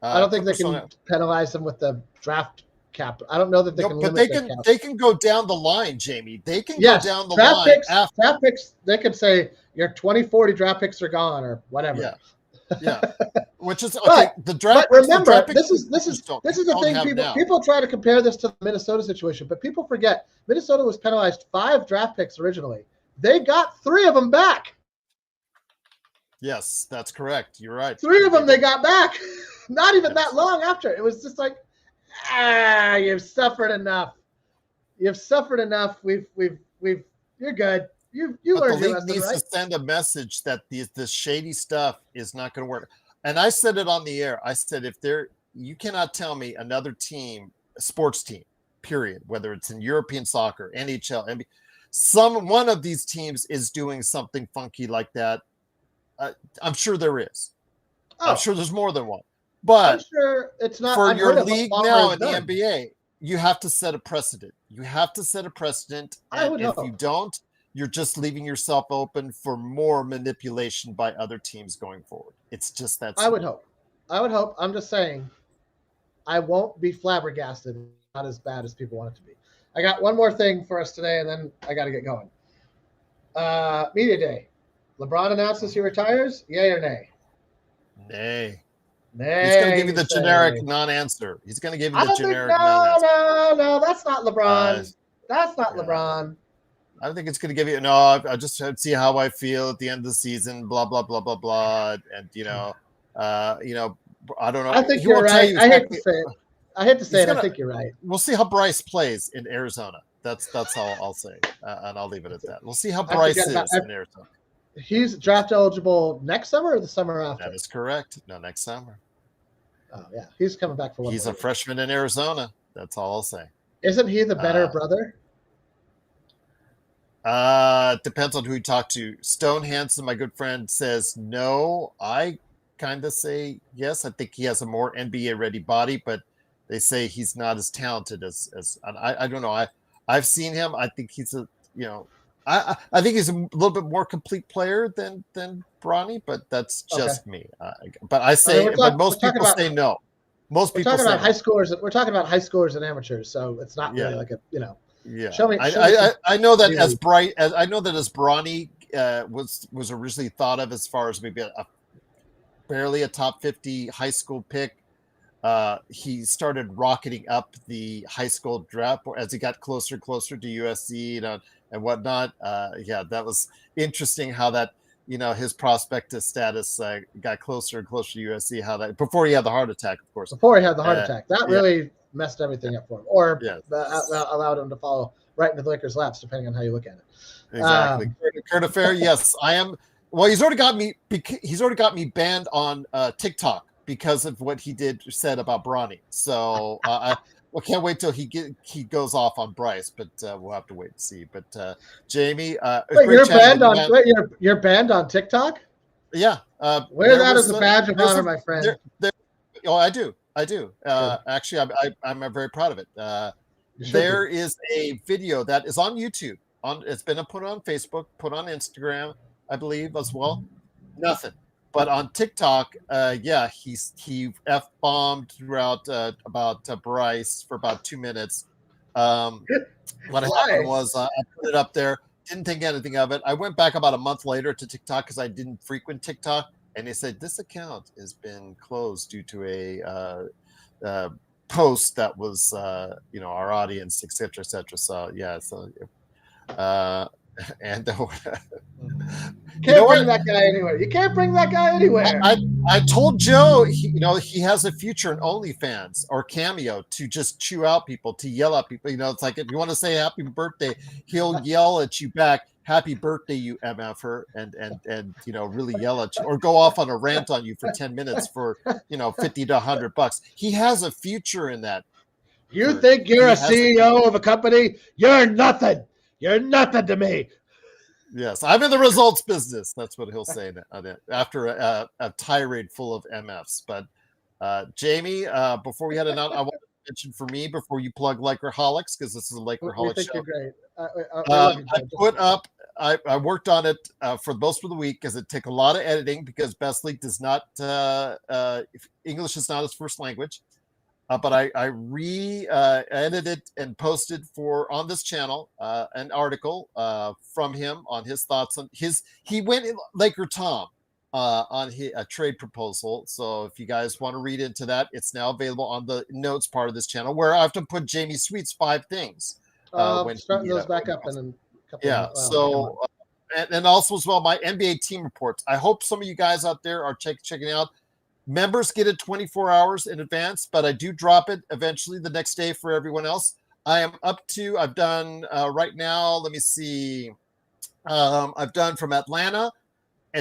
I don't think they can penalize them with the draft cap. I don't know that they can. But they can go down the line, Jamie. They can go down the line. Draft picks. They could say your 2040 draft picks are gone or whatever. Yeah. Which is okay. The draft. But remember, this is the thing. People try to compare this to the Minnesota situation, but people forget Minnesota was penalized 5 draft picks originally. They got 3 of them back. Yes, that's correct. You're right. 3 of them they got back. Not even that long after. It was just like, you've suffered enough. You've suffered enough. We've you're good. You learned your lesson, needs right? to send a message that this shady stuff is not going to work. And I said it on the air. I said you cannot tell me another team, a sports team, period, whether it's in European soccer, NHL, NBA, one of these teams is doing something funky like that. I'm sure there is. I'm sure there's more than one. But I'm sure it's not for your league now in the NBA. You have to set a precedent. You have to set a precedent. And if you don't, you're just leaving yourself open for more manipulation by other teams going forward. It's just that simple. I would hope. I'm just saying I won't be flabbergasted. Not as bad as people want it to be. I got one more thing for us today, and then I got to get going. Media day. LeBron announces he retires. Yay or nay? Nay. He's going to give you the generic non-answer. He's going to give you the generic non-answer. No, that's not LeBron. That's not LeBron. I think it's going to give you I just have to see how I feel at the end of the season. Blah blah blah blah blah. And I don't know. I think you're right. I hate to say it. I think you're right. We'll see how Bryce plays in Arizona. That's all I'll say, and I'll leave it at that. We'll see how Bryce is in Arizona. He's draft eligible next summer or the summer after? That is correct. No, next summer. Oh, yeah. He's coming back for one. He's a freshman in Arizona. That's all I'll say. Isn't he the better brother? Depends on who you talk to. Stone Hansen, my good friend, says no. I kind of say yes. I think he has a more NBA-ready body, but they say he's not as talented as I don't know. I've seen him. I think he's I think he's a little bit more complete player than Bronny, but that's just me. But I say, but most people say no. Most people say high schoolers. We're talking about high schoolers and amateurs, so it's not really like a Yeah, show me. I know that as Bronny was originally thought of as far as maybe barely a top 50 high school pick. He started rocketing up the high school draft as he got closer and closer to USC and whatnot. That was interesting how that, his prospectus status got closer and closer to USC, how that, before he had the heart attack, of course. Before he had the heart attack. That really messed everything up for him, or allowed him to follow right into the Lakers' laps, depending on how you look at it. Exactly. Current affair, yes. I am. Well, he's already got me banned on TikTok because of what he said about Bronny. So I can't wait till he goes off on Bryce, but we'll have to wait and see. But Jamie, you're banned on TikTok? Yeah. Wear that as a badge of honor, my friend. I do. Actually, I'm very proud of it. There is a video that is on YouTube. It's been put on Facebook, put on Instagram, I believe, as well. Nothing. But on TikTok, he F-bombed throughout about Bryce for about 2 minutes. What happened was I put it up there, didn't think anything of it. I went back about a month later to TikTok because I didn't frequent TikTok, and they said this account has been closed due to a post that was our audience, etc., etc. So yeah, and Can't bring that guy anywhere. You can't bring that guy anywhere. I told Joe, he has a future in OnlyFans or Cameo to just chew out people, to yell at people. It's like if you want to say happy birthday, he'll yell at you back, "Happy birthday, you MFer," and really yell at you or go off on a rant on you for 10 minutes for $50 to $100. He has a future in that. You think you're a CEO of a company? You're nothing. You're nothing to me. Yes, I'm in the results business. That's what he'll say after a tirade full of MFs. But Jamie, before we head out, I want to mention for me before you plug Lakerholics, because this is a Lakerholics show. You're great. I worked on it for most of the week because it took a lot of editing because Besley does not English is not his first language. But I edited and posted on this channel an article from him on his thoughts on he went in Laker Tom on a trade proposal. So if you guys want to read into that, it's now available on the notes part of this channel where I have to put Jamie Sweet's 5 things. Starting those back up in a couple of minutes. So and also as well my NBA team reports. I hope some of you guys out there are checking out. Members get it 24 hours in advance, but I do drop it eventually the next day for everyone else. I've done right now, let me see. I've done from Atlanta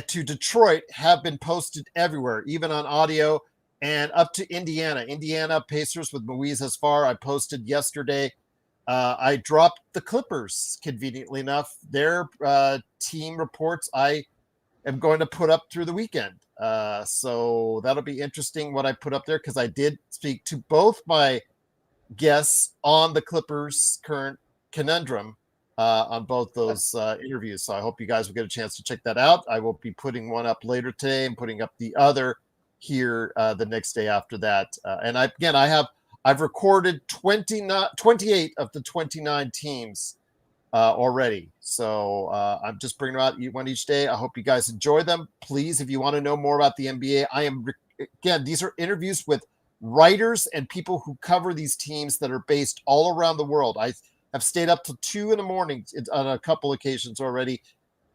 to Detroit have been posted everywhere, even on audio, and up to Indiana. Indiana Pacers with Moise Asfar, I posted yesterday. I dropped the Clippers, conveniently enough. Their team reports I am going to put up through the weekend. So that'll be interesting what I put up there because I did speak to both my guests on the Clippers' current conundrum on both those interviews. So I hope you guys will get a chance to check that out. I will be putting one up later today and putting up the other here the next day after that. And I've recorded 28 of the 29 teams already. So I'm just bringing them out one each day. I hope you guys enjoy them. Please, if you want to know more about the NBA, these are interviews with writers and people who cover these teams that are based all around the world. I have stayed up till 2 a.m. on a couple occasions already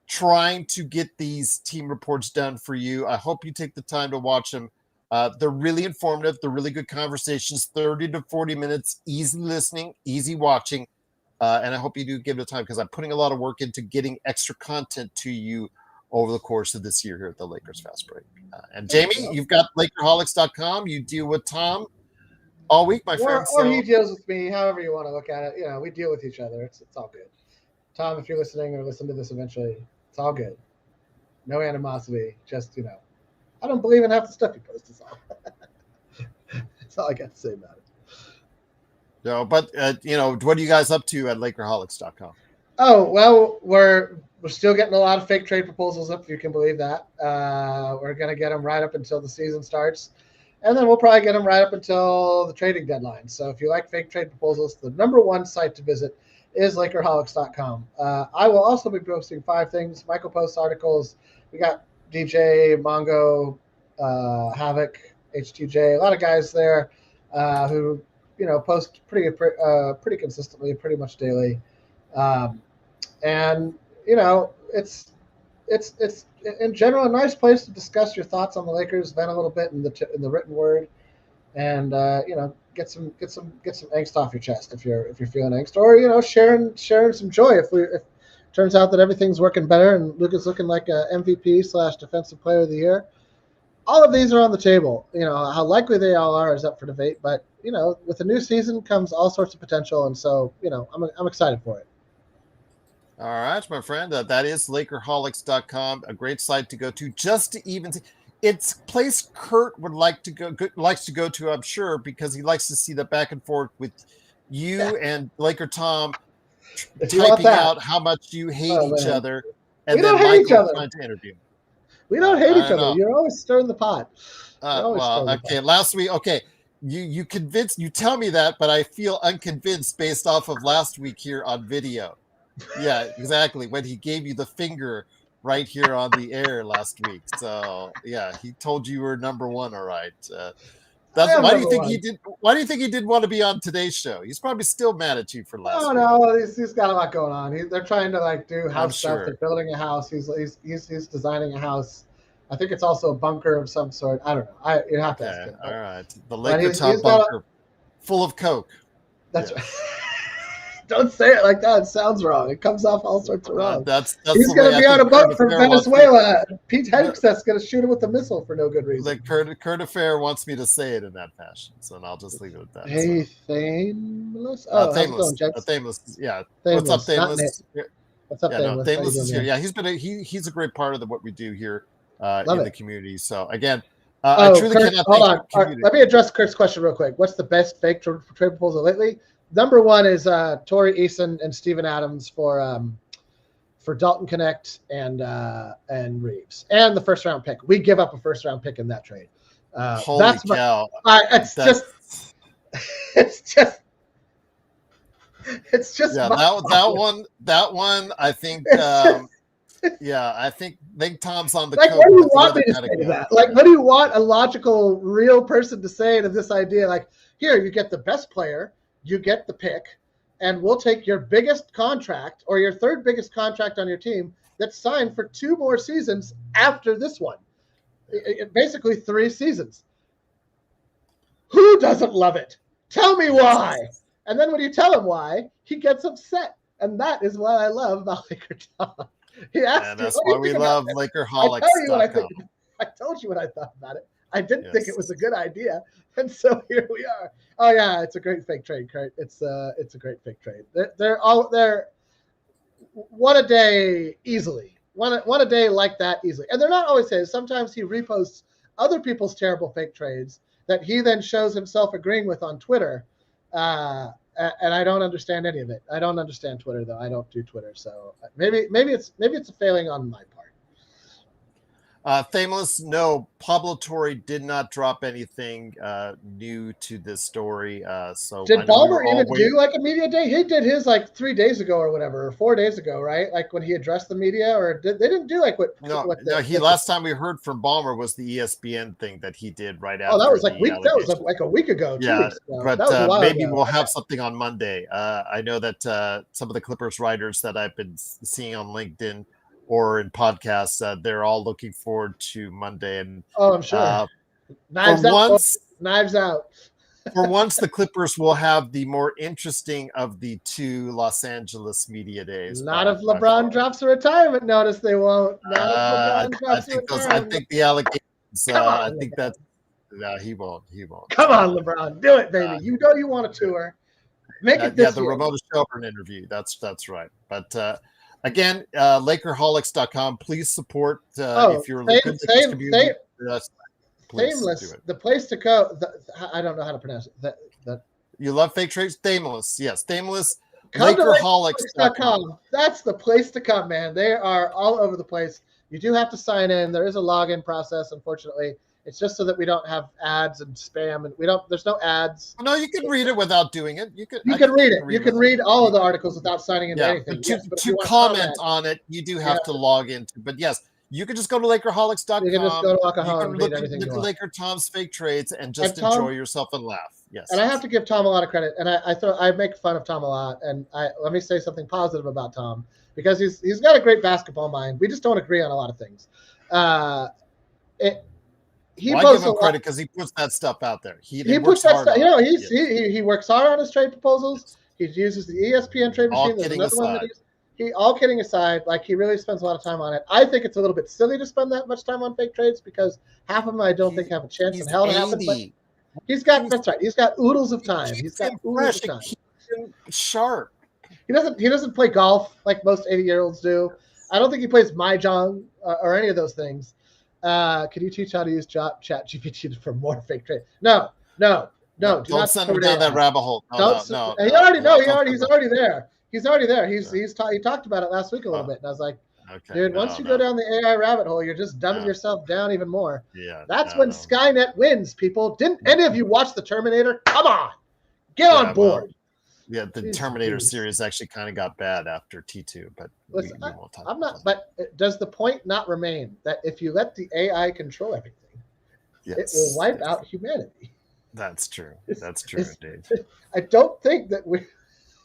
trying to get these team reports done for you. I hope you take the time to watch them. They're really informative. They're really good conversations, 30 to 40 minutes, easy listening, easy watching. And I hope you do give it a time because I'm putting a lot of work into getting extra content to you over the course of this year here at the Lakers Fast Break. And Jamie, you've got Lakerholics.com. You deal with Tom all week, my friend. Or he deals with me, however you want to look at it. We deal with each other. It's all good. Tom, if you're listening or listen to this eventually, it's all good. No animosity. Just, I don't believe in half the stuff you post. Is all. That's all I got to say about it. No, but what are you guys up to at Lakerholics.com? Oh, well, we're still getting a lot of fake trade proposals up, if you can believe that. We're going to get them right up until the season starts. And then we'll probably get them right up until the trading deadline. So if you like fake trade proposals, the number one site to visit is Lakerholics.com. I will also be posting 5 things. Michael posts articles. We got DJ, Mongo, Havoc, HTJ, a lot of guys there who post pretty consistently, pretty much daily, and it's in general a nice place to discuss your thoughts on the Lakers, vent a little bit in the written word, and get some angst off your chest if you're feeling angst, or sharing some joy if it turns out that everything's working better and Luke is looking like a MVP / Defensive Player of the Year. All of these are on the table. How likely they all are is up for debate, but with a new season comes all sorts of potential, and so I'm excited for it. All right, my friend, that is Lakerholics.com, a great site to go to just to even see. It's a place Kurt would likes to go to, I'm sure, because he likes to see the back and forth with you and Laker Tom typing out how much you hate each other, and then Michael trying to interview. We don't hate each other. You're always stirring the pot. Last week, you convinced, you tell me that, but I feel unconvinced based off of last week here on video. Yeah, exactly. When he gave you the finger right here on the air last week. So yeah, he told you were number one. All right. That's why do you think he did? Why do you think he didn't want to be on today's show? He's probably still mad at you for last. No, he's got a lot going on. They're trying to like do house stuff. They're building a house. He's designing a house. I think it's also a bunker of some sort. I don't know. You have to ask him. All right, the Laker top bunker, full of coke. That's right. Don't say it like that. It sounds wrong. It comes off all sorts of wrong. He's going to be on a boat from Venezuela. Pete Hegseth's going to shoot him with a missile for no good reason. Like Kurt Affair wants me to say it in that fashion, so I'll just leave it at that. Hey, Thameless? Thameless. Yeah. What's up, Thameless? What's up, Thameless? Thameless is here. Yeah, he's a great part of what we do here in the community. So again, I truly cannot hold on. Let me address Kurt's question real quick. What's the best fake trade proposal lately? Number one is Torrey Eason and Steven Adams for Dalton Connect and Reeves and the first round pick. We give up a first round pick in that trade. Holy cow! It's just. Yeah, that one. I think. I think Tom's on the. Like, what do you want me to say to that? Like, what do you want a logical, real person to say to this idea? Like, here you get the best player. You get the pick, and we'll take your biggest contract or your third biggest contract on your team that's signed for 2 more seasons after this one. Basically 3 seasons. Who doesn't love it? Tell me why. And then when you tell him why, he gets upset. And that is what I love about Laker Tom. He asked that's why we love Lakerholics. I told you what I thought about it. I didn't think it was a good idea. And so here we are. Oh yeah, it's a great fake trade, Kurt. It's a great fake trade. They're one a day easily. One a day like that easily. And they're not always his. Sometimes he reposts other people's terrible fake trades that he then shows himself agreeing with on Twitter. And I don't understand any of it. I don't understand Twitter though. I don't do Twitter, so maybe it's a failing on my part. Thameless, no, Pablo Torre did not drop anything new to this story. So did Ballmer even do like a media day? He did his like 3 days ago or whatever, or 4 days ago, right? Like when he addressed the media, or they didn't do like what? Last time we heard from Ballmer was the ESPN thing that he did right after. Oh, that was like a week ago. 2 weeks ago. But maybe we'll have something on Monday. I know that some of the Clippers writers that I've been seeing on LinkedIn or in podcasts, they're all looking forward to Monday. And I'm sure. Knives out. For once, the Clippers will have the more interesting of the 2 Los Angeles media days. Not if LeBron drops a retirement notice, they won't. I think the allegations. I think that. No, he won't. Come on, LeBron, do it, baby. You know you want a tour. Make it this year. The Ramona Shelburne interview. That's right. But. Again, Lakerholics.com. Please support if you're looking at this community. Thameless, the place to go. I don't know how to pronounce it. You love fake trades? Thameless. Yes, Thameless. Lakerholics.com. That's the place to come, man. They are all over the place. You do have to sign in. There is a login process, unfortunately. It's just so that we don't have ads and spam, and there's no ads. No, you can read it without doing it. You can read it. You can read all of the articles without signing into anything. But to comment on it, you do have to log into. But yes, you can just go to Lakerholics.com. You can just go to Lakerholics and read anything you want. Laker Tom's fake trades and just enjoy yourself and laugh. Yes. And I have to give Tom a lot of credit. And I make fun of Tom a lot. And let me say something positive about Tom, because he's got a great basketball mind. We just don't agree on a lot of things. I give him credit because he puts that stuff out there. He puts that stuff. He works hard on his trade proposals. He uses the ESPN trade machine. All kidding aside, like he really spends a lot of time on it. I think it's a little bit silly to spend that much time on fake trades because half of them I don't think have a chance in hell to happen. But he's got oodles of time. He's got oodles of time. He's sharp. He doesn't play golf like most 80-year-olds do. I don't think he plays mahjong or any of those things. Can you teach how to use Chat GPT for more fake trade? No. Do don't send him down that rabbit hole. No. He's already there. He talked about it last week a little bit, and I was like, dude, once you go down the AI rabbit hole, you're just dumbing yourself down even more. Yeah. That's when Skynet wins, people. Didn't any of you watch the Terminator? Come on, get on board. Well, the Terminator series actually kind of got bad after T2, but listen, we won't talk about that. But does the point not remain that if you let the AI control everything, it will wipe out humanity? That's true. That's true, indeed. I don't think that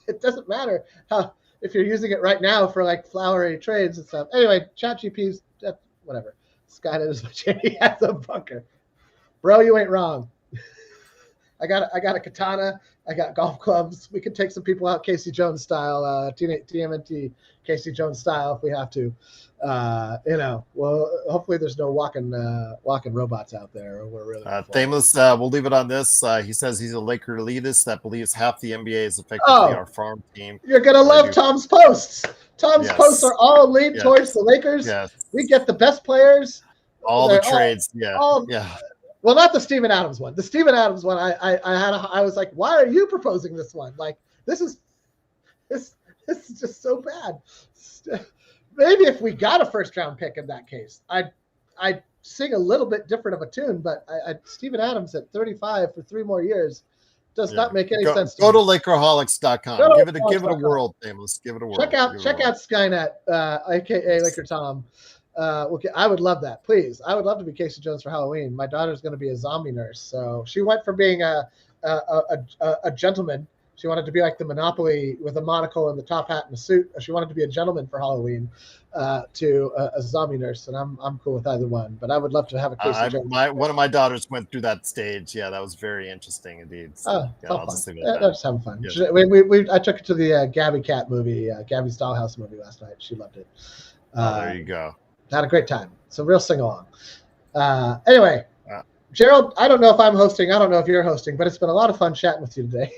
it doesn't matter how if you're using it right now for like flowery trades and stuff. Anyway, ChatGPT's whatever. Skynet is what he has a bunker. Bro, you ain't wrong. I got a katana. I got golf clubs. We could take some people out Casey Jones style, TMNT Casey Jones style if we have to. Well, hopefully there's no walking robots out there. We're really Thameless. We'll leave it on this. He says he's a Laker elitist that believes half the NBA is effectively our farm team. You're gonna love Tom's posts. Tom's posts are all lead towards the Lakers. Yes. We get the best players. All the trades. Well, not the Steven Adams one. The Steven Adams one, I was like, why are you proposing this one? Like, this is just so bad. Maybe if we got a first round pick in that case, I'd sing a little bit different of a tune. But Steven Adams at 35 for 3 more years does not make any sense. Go to Lakerholics.com. Give it a whirl, Thameless. Give it a whirl. Check out Skynet, aka Laker Tom. Okay, I would love that. Please, I would love to be Casey Jones for Halloween. My daughter's going to be a zombie nurse, so she went from being a gentleman. She wanted to be like the Monopoly with a monocle and the top hat and a suit. She wanted to be a gentleman for Halloween, to a zombie nurse, and I'm cool with either one. But I would love to have a Casey Jones. One of my daughters went through that stage. Yeah, that was very interesting indeed. So, that's having fun. Yeah. I took her to the Gabby Cat movie, Gabby's Dollhouse movie last night. She loved it. There you go. Had a great time. It's a real sing-along. Anyway, Gerald, I don't know if I'm hosting. I don't know if you're hosting, but it's been a lot of fun chatting with you today.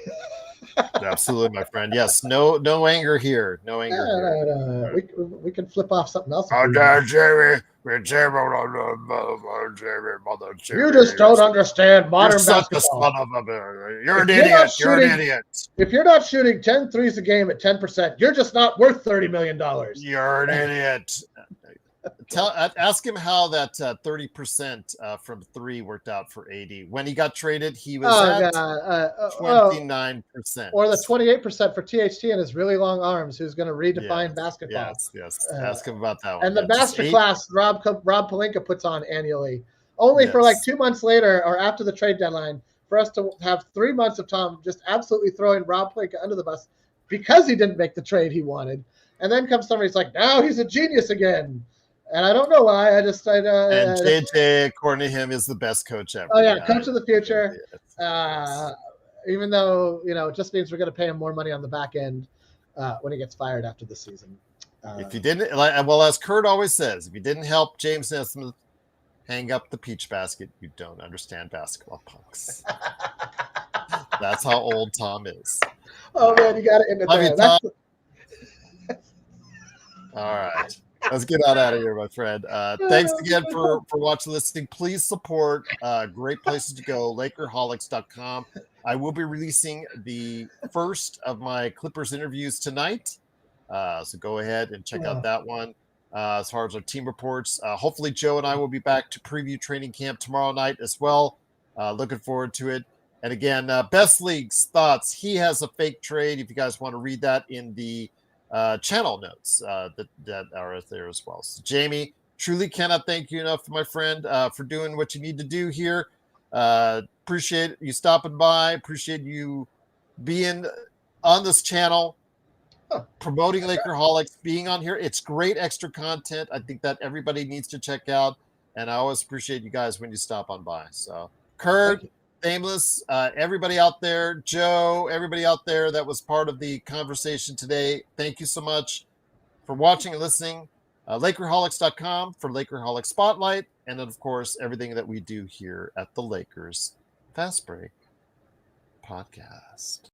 Absolutely, my friend. Yes, no anger here. No anger here. We can flip off something else. You just don't understand modern basketball. You're an idiot. You're an idiot. If you're not shooting 10 threes a game at 10%, you're just not worth $30 million. You're an idiot. Ask him how that 30% from 3 worked out for AD. When he got traded, he was at 29%. Or the 28% for THT and his really long arms, who's going to redefine basketball. Yes. Ask him about that one. And the masterclass Rob Pelinka puts on annually, only for like 2 months later or after the trade deadline, for us to have 3 months of Tom just absolutely throwing Rob Pelinka under the bus because he didn't make the trade he wanted. And then comes somebody's like, now he's a genius again. And I don't know why. And JJ, according to him, is the best coach ever. Oh, yeah, coach of the future. Even though, it just means we're going to pay him more money on the back end when he gets fired after the season. If you didn't, as Kurt always says, if you didn't help James Nesmith hang up the peach basket, you don't understand basketball, punks. That's how old Tom is. Oh, man, you got it in the Love you, Tom. All right. Let's get out of here, my friend. Thanks again for watching, listening. Please support great places to go, Lakerholics.com. I will be releasing the first of my Clippers interviews tonight. So go ahead and check out that one. As far as our team reports, hopefully Joe and I will be back to preview training camp tomorrow night as well. Looking forward to it. And again, Best League's thoughts. He has a fake trade. If you guys want to read that in the channel notes that are there as well. So Jamie, truly cannot thank you enough, my friend, for doing what you need to do here. Appreciate you stopping by. Appreciate you being on this channel, promoting Lakerholics, being on here. It's great extra content. I think that everybody needs to check out, and I always appreciate you guys when you stop on by. So Kurt, Thameless, everybody out there, Joe, everybody out there that was part of the conversation today, thank you so much for watching and listening. Lakerholics.com for Lakerholics Spotlight, and then, of course, everything that we do here at the Lakers Fast Break Podcast.